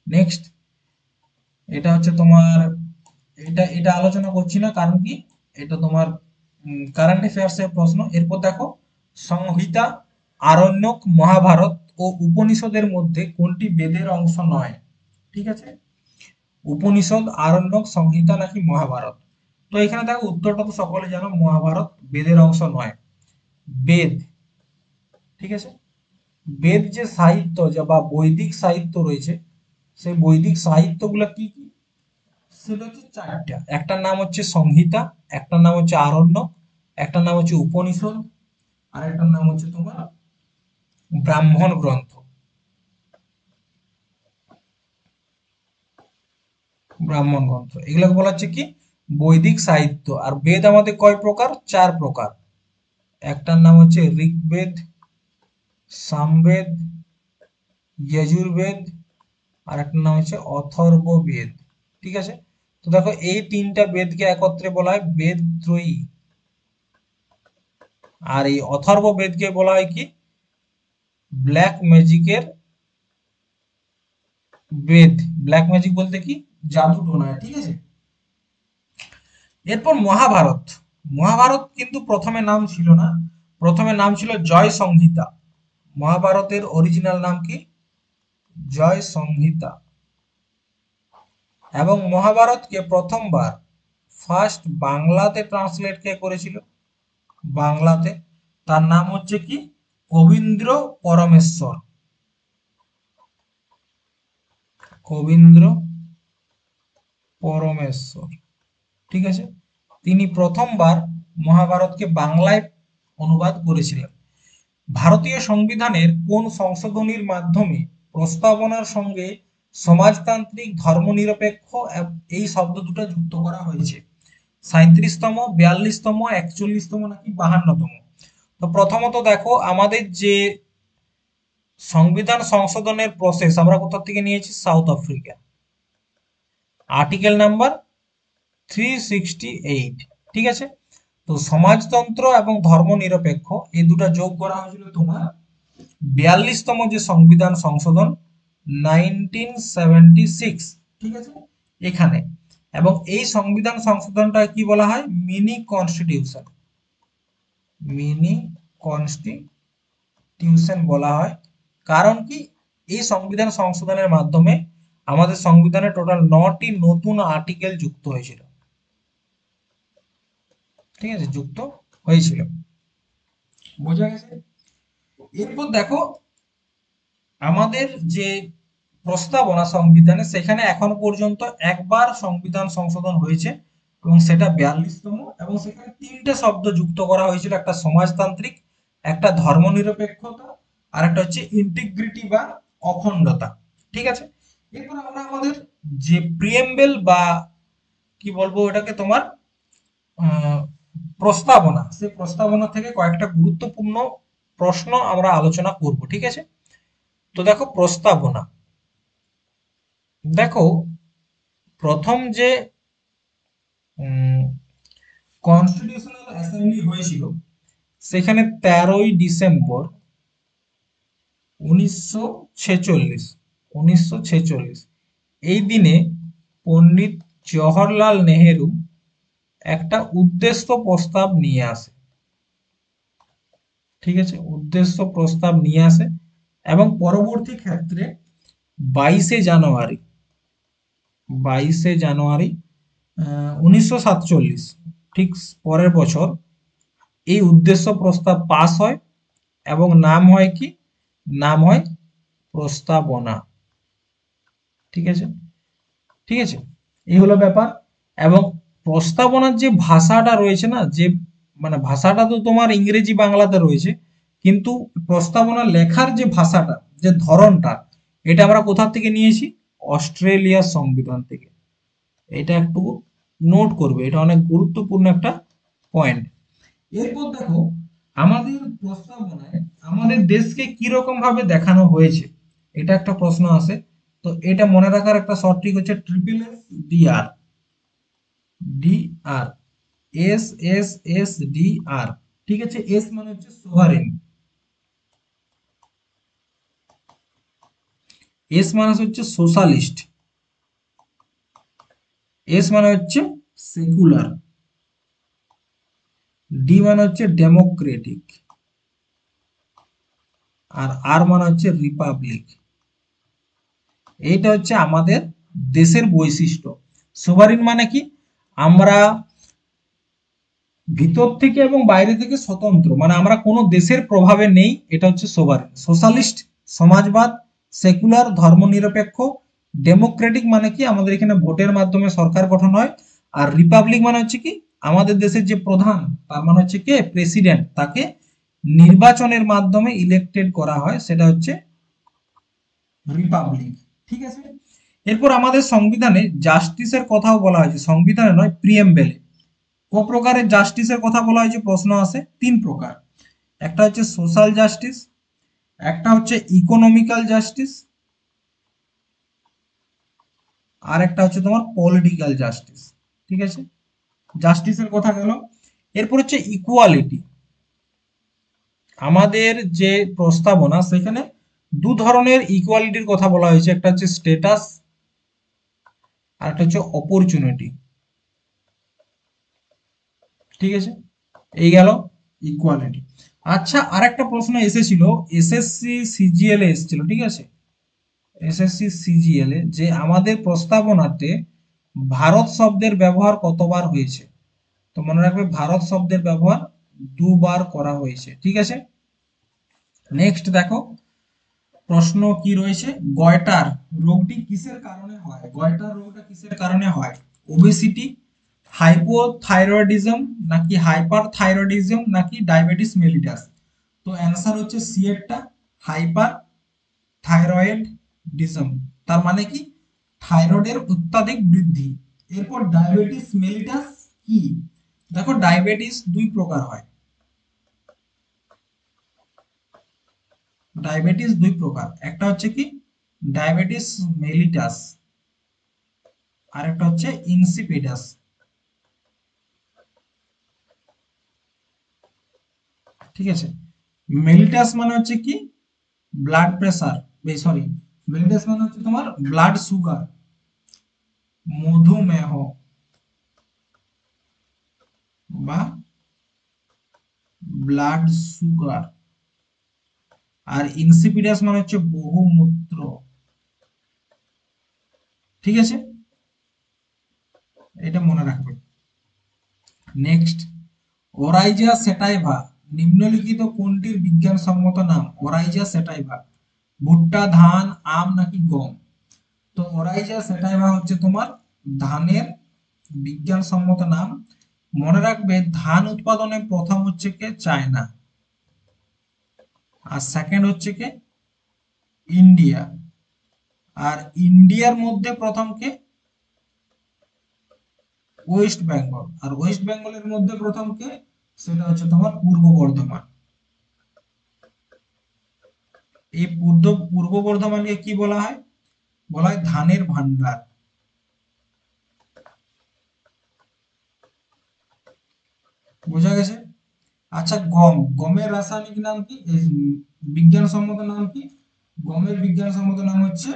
নেক্সট, এটা হচ্ছে তোমার, এটা এটা আলোচনা করছি না, কারণ কি, এটা তোমার কারেন্ট অ্যাফেয়ার্স এর প্রশ্ন। এরপর দেখো, সংহিতা, আরণ্যক, মহাভারত ও উপনিষদের মধ্যে কোনটি বেদের অংশ নয়? ঠিক আছে, উপনিষদ, আরণ্যক, সংহিতা নাকি মহাভারত? তো এখানে দেখো উত্তরটা তো সকলে জানো, মহাভারত বেদের অংশ নয়। বেদ, ঠিক আছে, বেদ যে সাহিত্য বা বৈদিক সাহিত্য রয়েছে, সেই বৈদিক সাহিত্যগুলো কি কি, সেটা হচ্ছে চারটা। একটার নাম হচ্ছে সংহিতা, একটার নাম হচ্ছে আরণ্যক, একটার নাম হচ্ছে উপনিষদ, আর একটার নাম হচ্ছে তোমার ব্রাহ্মণ গ্রন্থ। ব্রাহ্মণ গ্রন্থ এগুলোকে বলা হচ্ছে কি বৈদিক সাহিত্য। আর বেদ আমাদের কয় প্রকার, 4 প্রকার। একটার নাম হচ্ছে ঋগ্বেদ, সামবেদ, যজুর্বেদ, আর একটার নাম হচ্ছে অথর্ববেদ। ঠিক আছে, তো দেখো এই তিনটা বেদকে একত্রে বলা হয় বেদত্রয়ী। আর এই অথর্ববেদকে বলা হয় কি, ব্ল্যাক ম্যাজিকের বেদ। ব্ল্যাক ম্যাজিক বলতে কি, জাদু টোনা। ঠিক আছে, এরপর মহাভারত। মহাভারত কিন্তু প্রথমে নাম ছিল না, প্রথমে নাম ছিল জয় সংহিতা। মহাভারতের অরিজিনাল নাম কি, জয় সংহিতা। এবং মহাভারতকে প্রথমবার ফার্স্ট বাংলাতে ট্রান্সলেট কে করেছিল, বাংলাতে, তার নাম হচ্ছে কি কবীন্দ্র পরমেশ্বর। কবীন্দ্র পরমেশ্বর, ঠিক আছে, তিনি প্রথমবার মহাভারতকে বাংলায় অনুবাদ করেছিলেন। ভারতীয় সংবিধানের কোন সংশোধনীর মাধ্যমে প্রস্তাবনার সঙ্গে সমাজতান্ত্রিক, ধর্মনিরপেক্ষ এই শব্দ দুটো যুক্ত করা হয়েছে? 37তম, 42তম, 41তম নাকি 52তম? তো প্রথমত দেখো, আমাদের যে সংবিধান সংশোধনের প্রসেস আমরা কোথা থেকে নিয়েছি, সাউথ আফ্রিকা। Article number 368। ঠিক আছে, তো সমাজতন্ত্র এবং ধর্মনিরপেক্ষ এই দুটো যোগ করা হয়েছিল তোমার 42তম যে সংবিধান সংশোধন 1976, ঠিক আছে, এখানে। এবং এই সংবিধান সংশোধনটা কি বলা হয়? মিনি কনস্টিটিউশন, মিনি কনস্টিটিউশন বলা হয়। কারণ কি, এই সংবিধান সংশোধনের মাধ্যমে আমাদের সংবিধানে টোটাল 9টি নতুন আর্টিকেল যুক্ত হয়েছিল, ঠিক আছে, যুক্ত হয়েছিল। বোঝা গেছে? এরপর দেখো, আমাদের যে প্রস্তাবনা সংবিধানে, সেখানে এখনো পর্যন্ত একবার সংবিধান সংশোধন হয়েছে এবং সেটা 42তম, এবং সেখানে 3টে শব্দ যুক্ত করা হয়েছিল, একটা সমাজতান্ত্রিক, একটা ধর্মনিরপেক্ষতা, আর একটা হচ্ছে ইন্টিগ্রিটি বা অখণ্ডতা, ঠিক আছে। এরপর আমরা আমাদের যে প্রিএম্বেল বা কি বলবো ওটাকে তোমার আহ, প্রস্তাবনা, সেই প্রস্তাবনা থেকে কয়েকটা গুরুত্বপূর্ণ প্রশ্ন আমরা আলোচনা করব, ঠিক আছে। তো দেখো প্রস্তাবনা, দেখো প্রথম যে কনস্টিটিউশনাল অ্যাসেম্বলি হয়েছিল, সেখানে 13ই ডিসেম্বর 1946, 1946 এই দিনে পণ্ডিত জওহরলাল নেহেরু একটা উদ্দেশ্য প্রস্তাব নিয়ে আসে, ঠিক আছে, উদ্দেশ্য প্রস্তাব নিয়ে আসে। এবং পরবর্তী ক্ষেত্রে 22শে জানুয়ারি, 22শে জানুয়ারি 1947, ঠিক পরের বছর এই উদ্দেশ্য প্রস্তাব পাস হয় এবং নাম হয় কি? নাম হয় প্রস্তাবনা, ঠিক আছে, ঠিক আছে। এই হলো ব্যাপার। এবং প্রস্তাবনার যে ভাষাটা রয়েছে না, যে মানে ভাষাটা তো তোমার ইংরেজি বাংলাতে রয়েছে, কিন্তু প্রস্তাবনা লেখার যে ভাষাটা, যে ধরনটা, এটা আমরা কোথা থেকে নিয়েছি? অস্ট্রেলিয়ার সংবিধান থেকে। এটা একটু নোট করবে, এটা অনেক গুরুত্বপূর্ণ একটা পয়েন্ট। এরপর দেখো, আমাদের প্রস্তাবনায় আমাদের দেশকে কিরকম ভাবে দেখানো হয়েছে, এটা একটা প্রশ্ন আসে। তো এটা মনে রাখার একটা শর্ট ট্রিক হচ্ছে SSSDR, ডিআর, SSSDR, ঠিক আছে। এস মানে হচ্ছে সোভারেন, এস মানে হচ্ছে সোশ্যালিস্ট, এস মানে হচ্ছে সেকুলার, ডি মানে হচ্ছে ডেমোক্রেটিক, আর আর মানে হচ্ছে রিপাবলিক। এইটা হচ্ছে আমাদের দেশের বৈশিষ্ট্য। সোভারিন মানে কি? আমরা ভিতর থেকে এবং বাইরে থেকে স্বতন্ত্র, মানে আমরা কোনো দেশের প্রভাবে নেই, এটা হচ্ছে সোভারিন। সোশ্যালিস্ট সমাজবাদ, সেকুলার ধর্মনিরপেক্ষ, ডেমোক্রেটিক মানে কি আমাদের এখানে ভোটের মাধ্যমে সরকার গঠন হয়, আর রিপাবলিক মানে হচ্ছে কি আমাদের দেশের যে প্রধান, তার মানে হচ্ছে কে? প্রেসিডেন্ট, তাকে নির্বাচনের মাধ্যমে ইলেক্টেড করা হয়, সেটা হচ্ছে রিপাবলিক, ঠিক আছে। এরপর আমাদের সংবিধানে জাস্টিসের কথাও বলা হয়েছে, সংবিধানে নয়, প্রিএম্বেলে। ক প্রকারের জাস্টিসের কথা বলা হয়েছে? প্রশ্ন আসে 3 প্রকার। একটা হচ্ছে সোশ্যাল জাস্টিস, একটা হচ্ছে ইকোনমিক্যাল জাস্টিস, আর একটা হচ্ছে তোমার পলিটিক্যাল জাস্টিস, ঠিক আছে। জাস্টিসের কথা গেল। এরপর হচ্ছে ইকুয়ালিটি। আমাদের যে প্রস্তাবনা, সেখানে 2 ধরনের ইকুয়ালিটির কথা বলা হয়েছে, একটা হচ্ছে স্টেটাস, আর একটা হচ্ছে অপরচুনিটি, ঠিক আছে। এই গেল ইকুয়ালিটি। আচ্ছা, আরেকটা প্রশ্ন এসেছিল, এসএসসি সিজিএল এ এসেছিল, ঠিক আছে, এসএসসি সিজিএল এ, যে আমাদের প্রস্তাবনাতে ভারত শব্দের ব্যবহার কতবার হয়েছে। তো মনে রাখবে, ভারত শব্দের ব্যবহার 2বার করা হয়েছে, ঠিক আছে। নেক্সট দেখো, প্রশ্ন কি রয়েছে, গয়টার রোগটি কিসের কারণে হয়? গয়টার রোগটা কিসের কারণে হয়? ওবেসিটি, হাইপোথাইরয়েডিজম, নাকি হাইপার থাইরয়েডিজম, নাকি ডায়াবেটিস মেলিটাস? তো অ্যান্সার হচ্ছে সি এরটা, হাইপার থাইরয়েডিজম। তার মানে কি? থাইরয়েডের অত্যাধিক বৃদ্ধি। এরপর ডায়াবেটিস মেলিটাস কি? দেখো, ডায়াবেটিস 2 প্রকার হয়, ডায়াবেটিস 2 প্রকার। একটা হচ্ছে কি ডায়াবেটিস মেলিটাস, আর একটা হচ্ছে ইনসিপিডাস, ঠিক আছে। মেলিটাস মানে হচ্ছে কি ব্লাড প্রেসার, সরি, মেলিটাস মানে হচ্ছে তোমার ব্লাড সুগার, মধুমেহ বা ব্লাড সুগার। আর ইনসিপিডাস মানে হচ্ছে বহুমূত্র। ঠিক আছে, এটা মনে রাখবে। নেক্সট, ওরাইজা সেটাইভা নিম্নলিখিত কোনটির বিজ্ঞানসম্মত নাম? ওরাইজা সেটাইভা, ভুট্টা, ধান, আম নাকি গম? তো ওরাইজা সেটাইভা হচ্ছে তোমার ধানের বিজ্ঞানসম্মত নাম। মনে রাখবে ধান উৎপাদনে প্রথম হচ্ছে কে? চায়না। আর সেকেন্ড হচ্ছে কে? ইন্ডিয়া। আর ইন্ডিয়ার মধ্যে প্রথম কে? ওয়েস্ট বেঙ্গল। আর ওয়েস্ট বেঙ্গলের মধ্যে প্রথম কে? সেটা হচ্ছে তোমার পূর্ব বর্ধমান। এই পূর্ব বর্ধমানকে কি বলা হয়? বলা হয় ধানের ভান্ডার। বোঝা গেছে? আচ্ছা, গমের রাসায়নিক নাম কি? বিজ্ঞানসম্মত নাম কি? গমের বিজ্ঞানসম্মত নাম হচ্ছে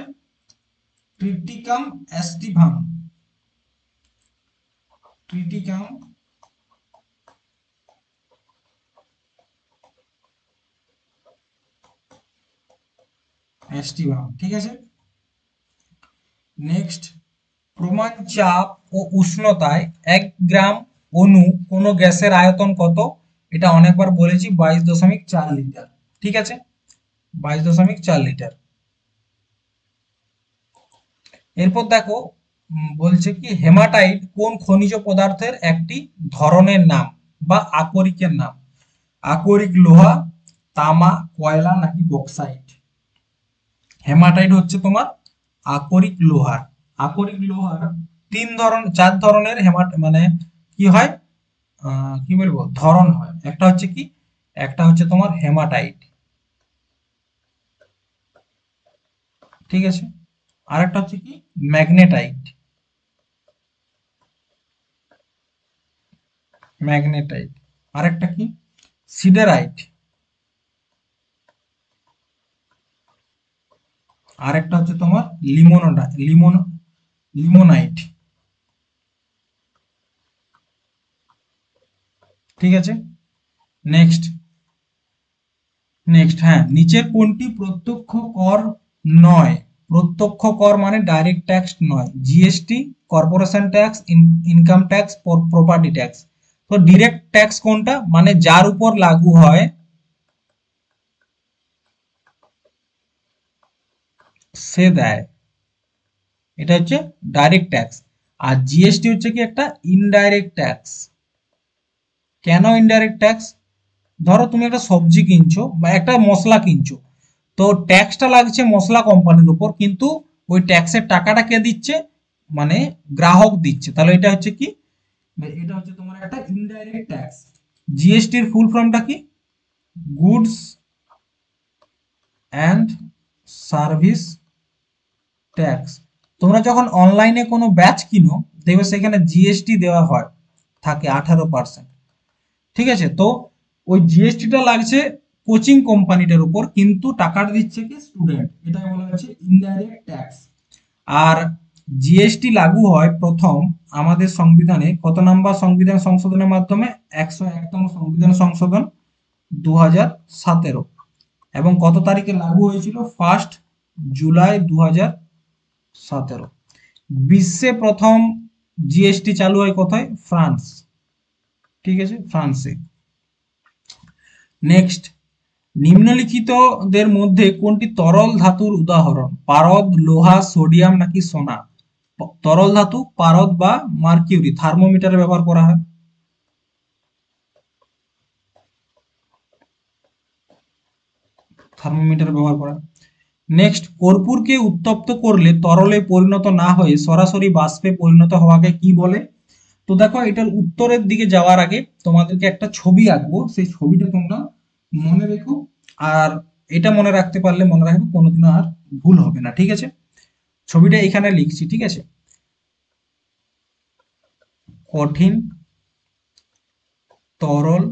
ট্রিটিকাম অ্যাস্টিভাম। ট্রিটিকাম অ্যাস্টিভাম। ঠিক আছে। নেক্সট, প্রমাণ চাপ ও উষ্ণতায় 1 গ্রাম অণু কোনো গ্যাসের আয়তন কত? এটা অনেকবার বলেছি, 22.4 লিটার। ঠিক আছে, 22.4 লিটার। এরপর দেখো, বলছে কি হেমাটাইট কোন খনিজ পদার্থের একটি ধরনের নাম বা আকরিকের নাম? আকরিক লোহা, তামা, কয়লা নাকি বক্সাইট? হেমাটাইট হচ্ছে তোমার আকরিক লোহার। আকরিক লোহার 4 ধরনের মানে কি হয়, কি বলবো, ধরন হয়। একটা হচ্ছে কি, একটা হচ্ছে তোমার হেমাটাইট। ঠিক আছে, আরেকটা হচ্ছে কি ম্যাগনেটাইট। ম্যাগনেটাইট। আরেকটা কি সিডারাইট। আরেকটা হচ্ছে তোমার লিমোনাইট। ঠিক আছে। নেক্সট, হ্যাঁ, নিচের কোনটি প্রত্যক্ষ কর নয়? প্রত্যক্ষ কর মানে ডাইরেক্ট ট্যাক্স নয়। GST, corporation tax, income tax, property tax. তো ডিরেক্ট ট্যাক্স কোনটা? মানে যার উপর লাগু হয় সে দেয়, এটা হচ্ছে ডাইরেক্ট ট্যাক্স। আর জিএসটি হচ্ছে কি একটা ইনডাইরেক্ট ট্যাক্স। কেন ইনডাইরেক্ট ট্যাক্স? ধরো তুমি একটা সবজি কিনছো বা একটা মশলা কিনছো, তো ট্যাক্সটা লাগছে মশলা কোম্পানির উপর, কিন্তু ওই ট্যাক্সের টাকাটা কে দিচ্ছে? মানে গ্রাহক দিচ্ছে। তাহলে এটা হচ্ছে কি, এটা হচ্ছে তোমার একটা ইনডাইরেক্ট ট্যাক্স। জিএসটির ফুল ফর্মটা কি? Goods and service tax. তোমরা যখন অনলাইনে কোনো ব্যাচ কিনো, দেখবে সেখানে জিএসটি দেওয়া হয়, থাকে 18%। ঠিক আছে, তো ওই জিএসটিটা লাগছে কোচিং কোম্পানিটার উপর, কিন্তু টাকাটা দিচ্ছে কি স্টুডেন্ট। এটাই বলা হচ্ছে ইনডাইরেক্ট ট্যাক্স। আর জিএসটি লাগু হয় প্রথম আমাদের সংবিধানে কত নাম্বার সংবিধান সংশোধনের মাধ্যমে? 101তম সংবিধান সংশোধন 2017। এবং কত তারিখে লাগু হয়েছিল? 1 জুলাই 2017। বিশ্বে প্রথম জিএসটি চালু হয় কোথায়? ফ্রান্স। ঠিক আছে, ফ্রান্সে। নেক্সট, নিম্নলিখিতদের মধ্যে কোনটি তরল ধাতুর উদাহরণ? পারদ, লোহা, সোডিয়াম নাকি সোনা? তরল ধাতু পারদ বা মার্কিউরি, থার্মোমিটারে ব্যবহার করা হয়। থার্মোমিটারে ব্যবহার করা হয়। নেক্সট, কর্পূরকে উত্তপ্ত করলে তরলে পরিণত না হয়ে সরাসরি বাষ্পে পরিণত হওয়াকে কি বলে? তো দেখো, এটার উত্তরের দিকে যাওয়ার আগে তোমাদেরকে একটা ছবি আঁকবো, সেই ছবিটা তোমরা মনে রেখো। আর এটা মনে রাখতে পারলে মনে রাখবে, কোনোদিনও আর ভুল হবে না। ঠিক আছে, ছবিটা এখানে লিখছি। ঠিক আছে, কঠিন, তরল,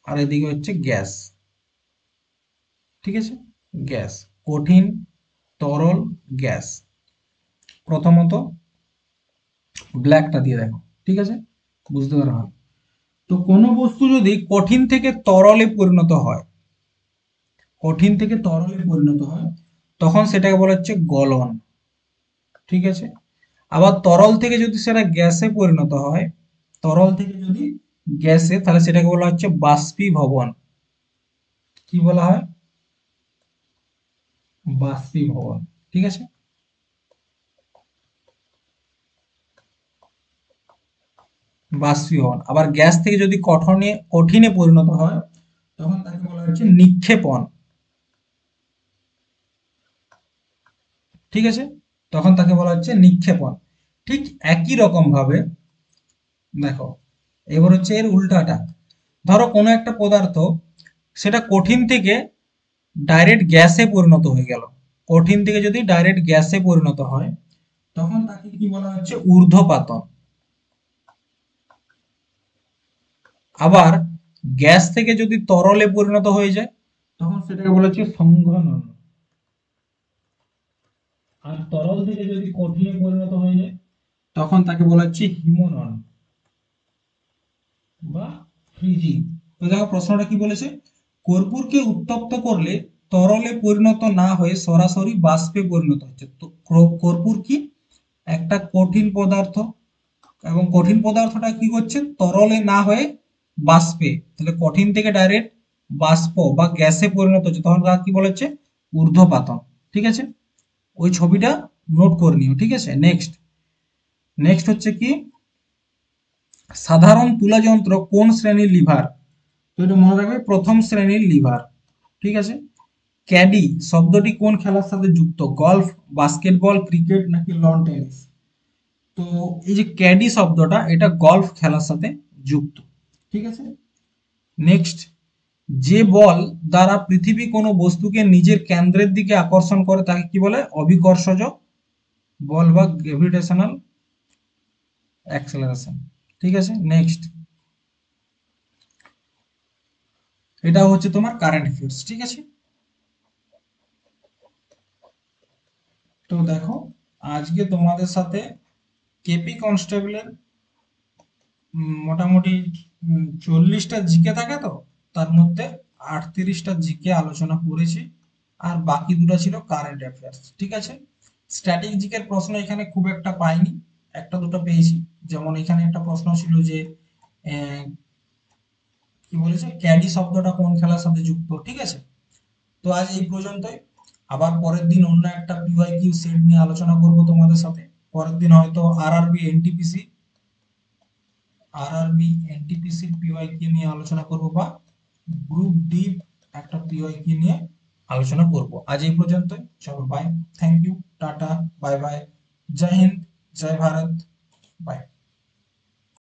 আর এদিকে হচ্ছে গ্যাস। ঠিক আছে, গ্যাস, কঠিন, তরল, গ্যাস। প্রথমত ব্ল্যাকটা দিয়ে দেখো, ঠিক আছে, বুঝতে পারা হয়। তো কোনো বস্তু যদি কঠিন থেকে তরলে পরিণত হয়, কঠিন থেকে তরলে পরিণত হয়, তখন সেটাকে বলা হচ্ছে গলন। ঠিক আছে, আবার তরল থেকে যদি সেটা গ্যাসে পরিণত হয়, তরল থেকে যদি গ্যাসে, তাহলে সেটাকে বলা হচ্ছে বাষ্পীভবন। কি বলা হয়? বাষ্পীভবন। ঠিক আছে, বাষ্পীভবন। আবার গ্যাস থেকে যদি কঠিনে পরিণত হয়, তখন তাকে বলা হচ্ছে নিক্ষেপণ। ঠিক আছে, তখন তাকে বলা হচ্ছে নিক্ষেপণ। ঠিক একই রকম ভাবে দেখো, এবার হচ্ছে এর উল্টাটা। ধরো কোনো একটা পদার্থ, সেটা কঠিন থেকে ডাইরেক্ট গ্যাসে পরিণত হয়ে গেল। কঠিন থেকে যদি ডাইরেক্ট গ্যাসে পরিণত হয়, তখন তাকে কি বলা হচ্ছে? ঊর্ধ্বপাতন। আবার গ্যাস থেকে যদি তরলে পরিণত হয়ে যায়, তখন সেটাকে বলা হচ্ছে সংঘনন। আর তরল থেকে যদি কঠিনে পরিণত হয়ে যায়, তখন তাকে বলা হচ্ছে হিমনন বা ফ্রিজিং। তো দেখো প্রশ্নটা কি বলেছে, কর্পূরকে উত্তপ্ত করলে তরলে পরিণত না হয়ে সরাসরি বাষ্পে পরিণত হচ্ছে। তো কর্পূর কি একটা কঠিন পদার্থ, এবং কঠিন পদার্থটা কি করছে? তরলে না হয়ে বাষ্পে, তাহলে কঠিন থেকে ডাইরেক্ট বাষ্প বা গ্যাসে পরিণত হচ্ছে, তখন তাকে কি বলা হচ্ছে? ঊর্ধ্বপাতন। ঠিক আছে, ওই ছবিটা নোট করে নিও। ঠিক আছে, নেক্সট। নেক্সট হচ্ছে কি, সাধারণ তুলা যন্ত্র কোন শ্রেণীর লিভার? তো এটা মনে রাখবে, প্রথম শ্রেণীর লিভার। ঠিক আছে, ক্যাডি শব্দটি কোন খেলার সাথে যুক্ত? গলফ, বাস্কেটবল, ক্রিকেট নাকি লন টেনিস? তো এই যে ক্যাডি শব্দটা, এটা গলফ খেলার সাথে যুক্ত। ঠিক আছে, নেক্সট। যে বল দ্বারা পৃথিবী কোনো বস্তুকে নিজের কেন্দ্রের দিকে আকর্ষণ করে তাকে কি বলে? অভিকর্ষজ বল বা গ্র্যাভিটেশনাল অ্যাক্সেলারেশন। ঠিক আছে, নেক্সট। এটা হচ্ছে তোমার কারেন্ট অ্যাফেয়ার্স। ঠিক আছে, তো দেখো, আজকে তোমাদের সাথে কেপি কনস্টেবলের মোটামুটি 40টা জিকে থাকে, তো তার মধ্যে 38টা জিকে আলোচনা করেছি, আর বাকি দুটো ছিল কারেন্ট অ্যাফেয়ার্স। ঠিক আছে, স্ট্যাটিক জিকের প্রশ্ন এখানে খুব একটা পাইনি, একটা দুটো পেয়েছি। যেমন এখানে একটা প্রশ্ন ছিল যে আহ, কি বলেছে, ক্যাডি শব্দটা কোন খেলার সাথে যুক্ত? ঠিক আছে, তো আজ এই পর্যন্তই। আবার পরের দিন অন্য একটা পিওয়াইকিউ সেট নিয়ে আলোচনা করব তোমাদের সাথে। পরের দিন হয়তো আরআরবি এনটিপিসির পিওয়াইকিউ নিয়ে আলোচনা করব, বা গ্রুপ ডি একটা পিওয়াইকিউ নিয়ে আলোচনা করব। আজ এই পর্যন্তই, চলো bye, thank you, ta-ta, bye bye, জয় হিন্দ, জয় ভারত।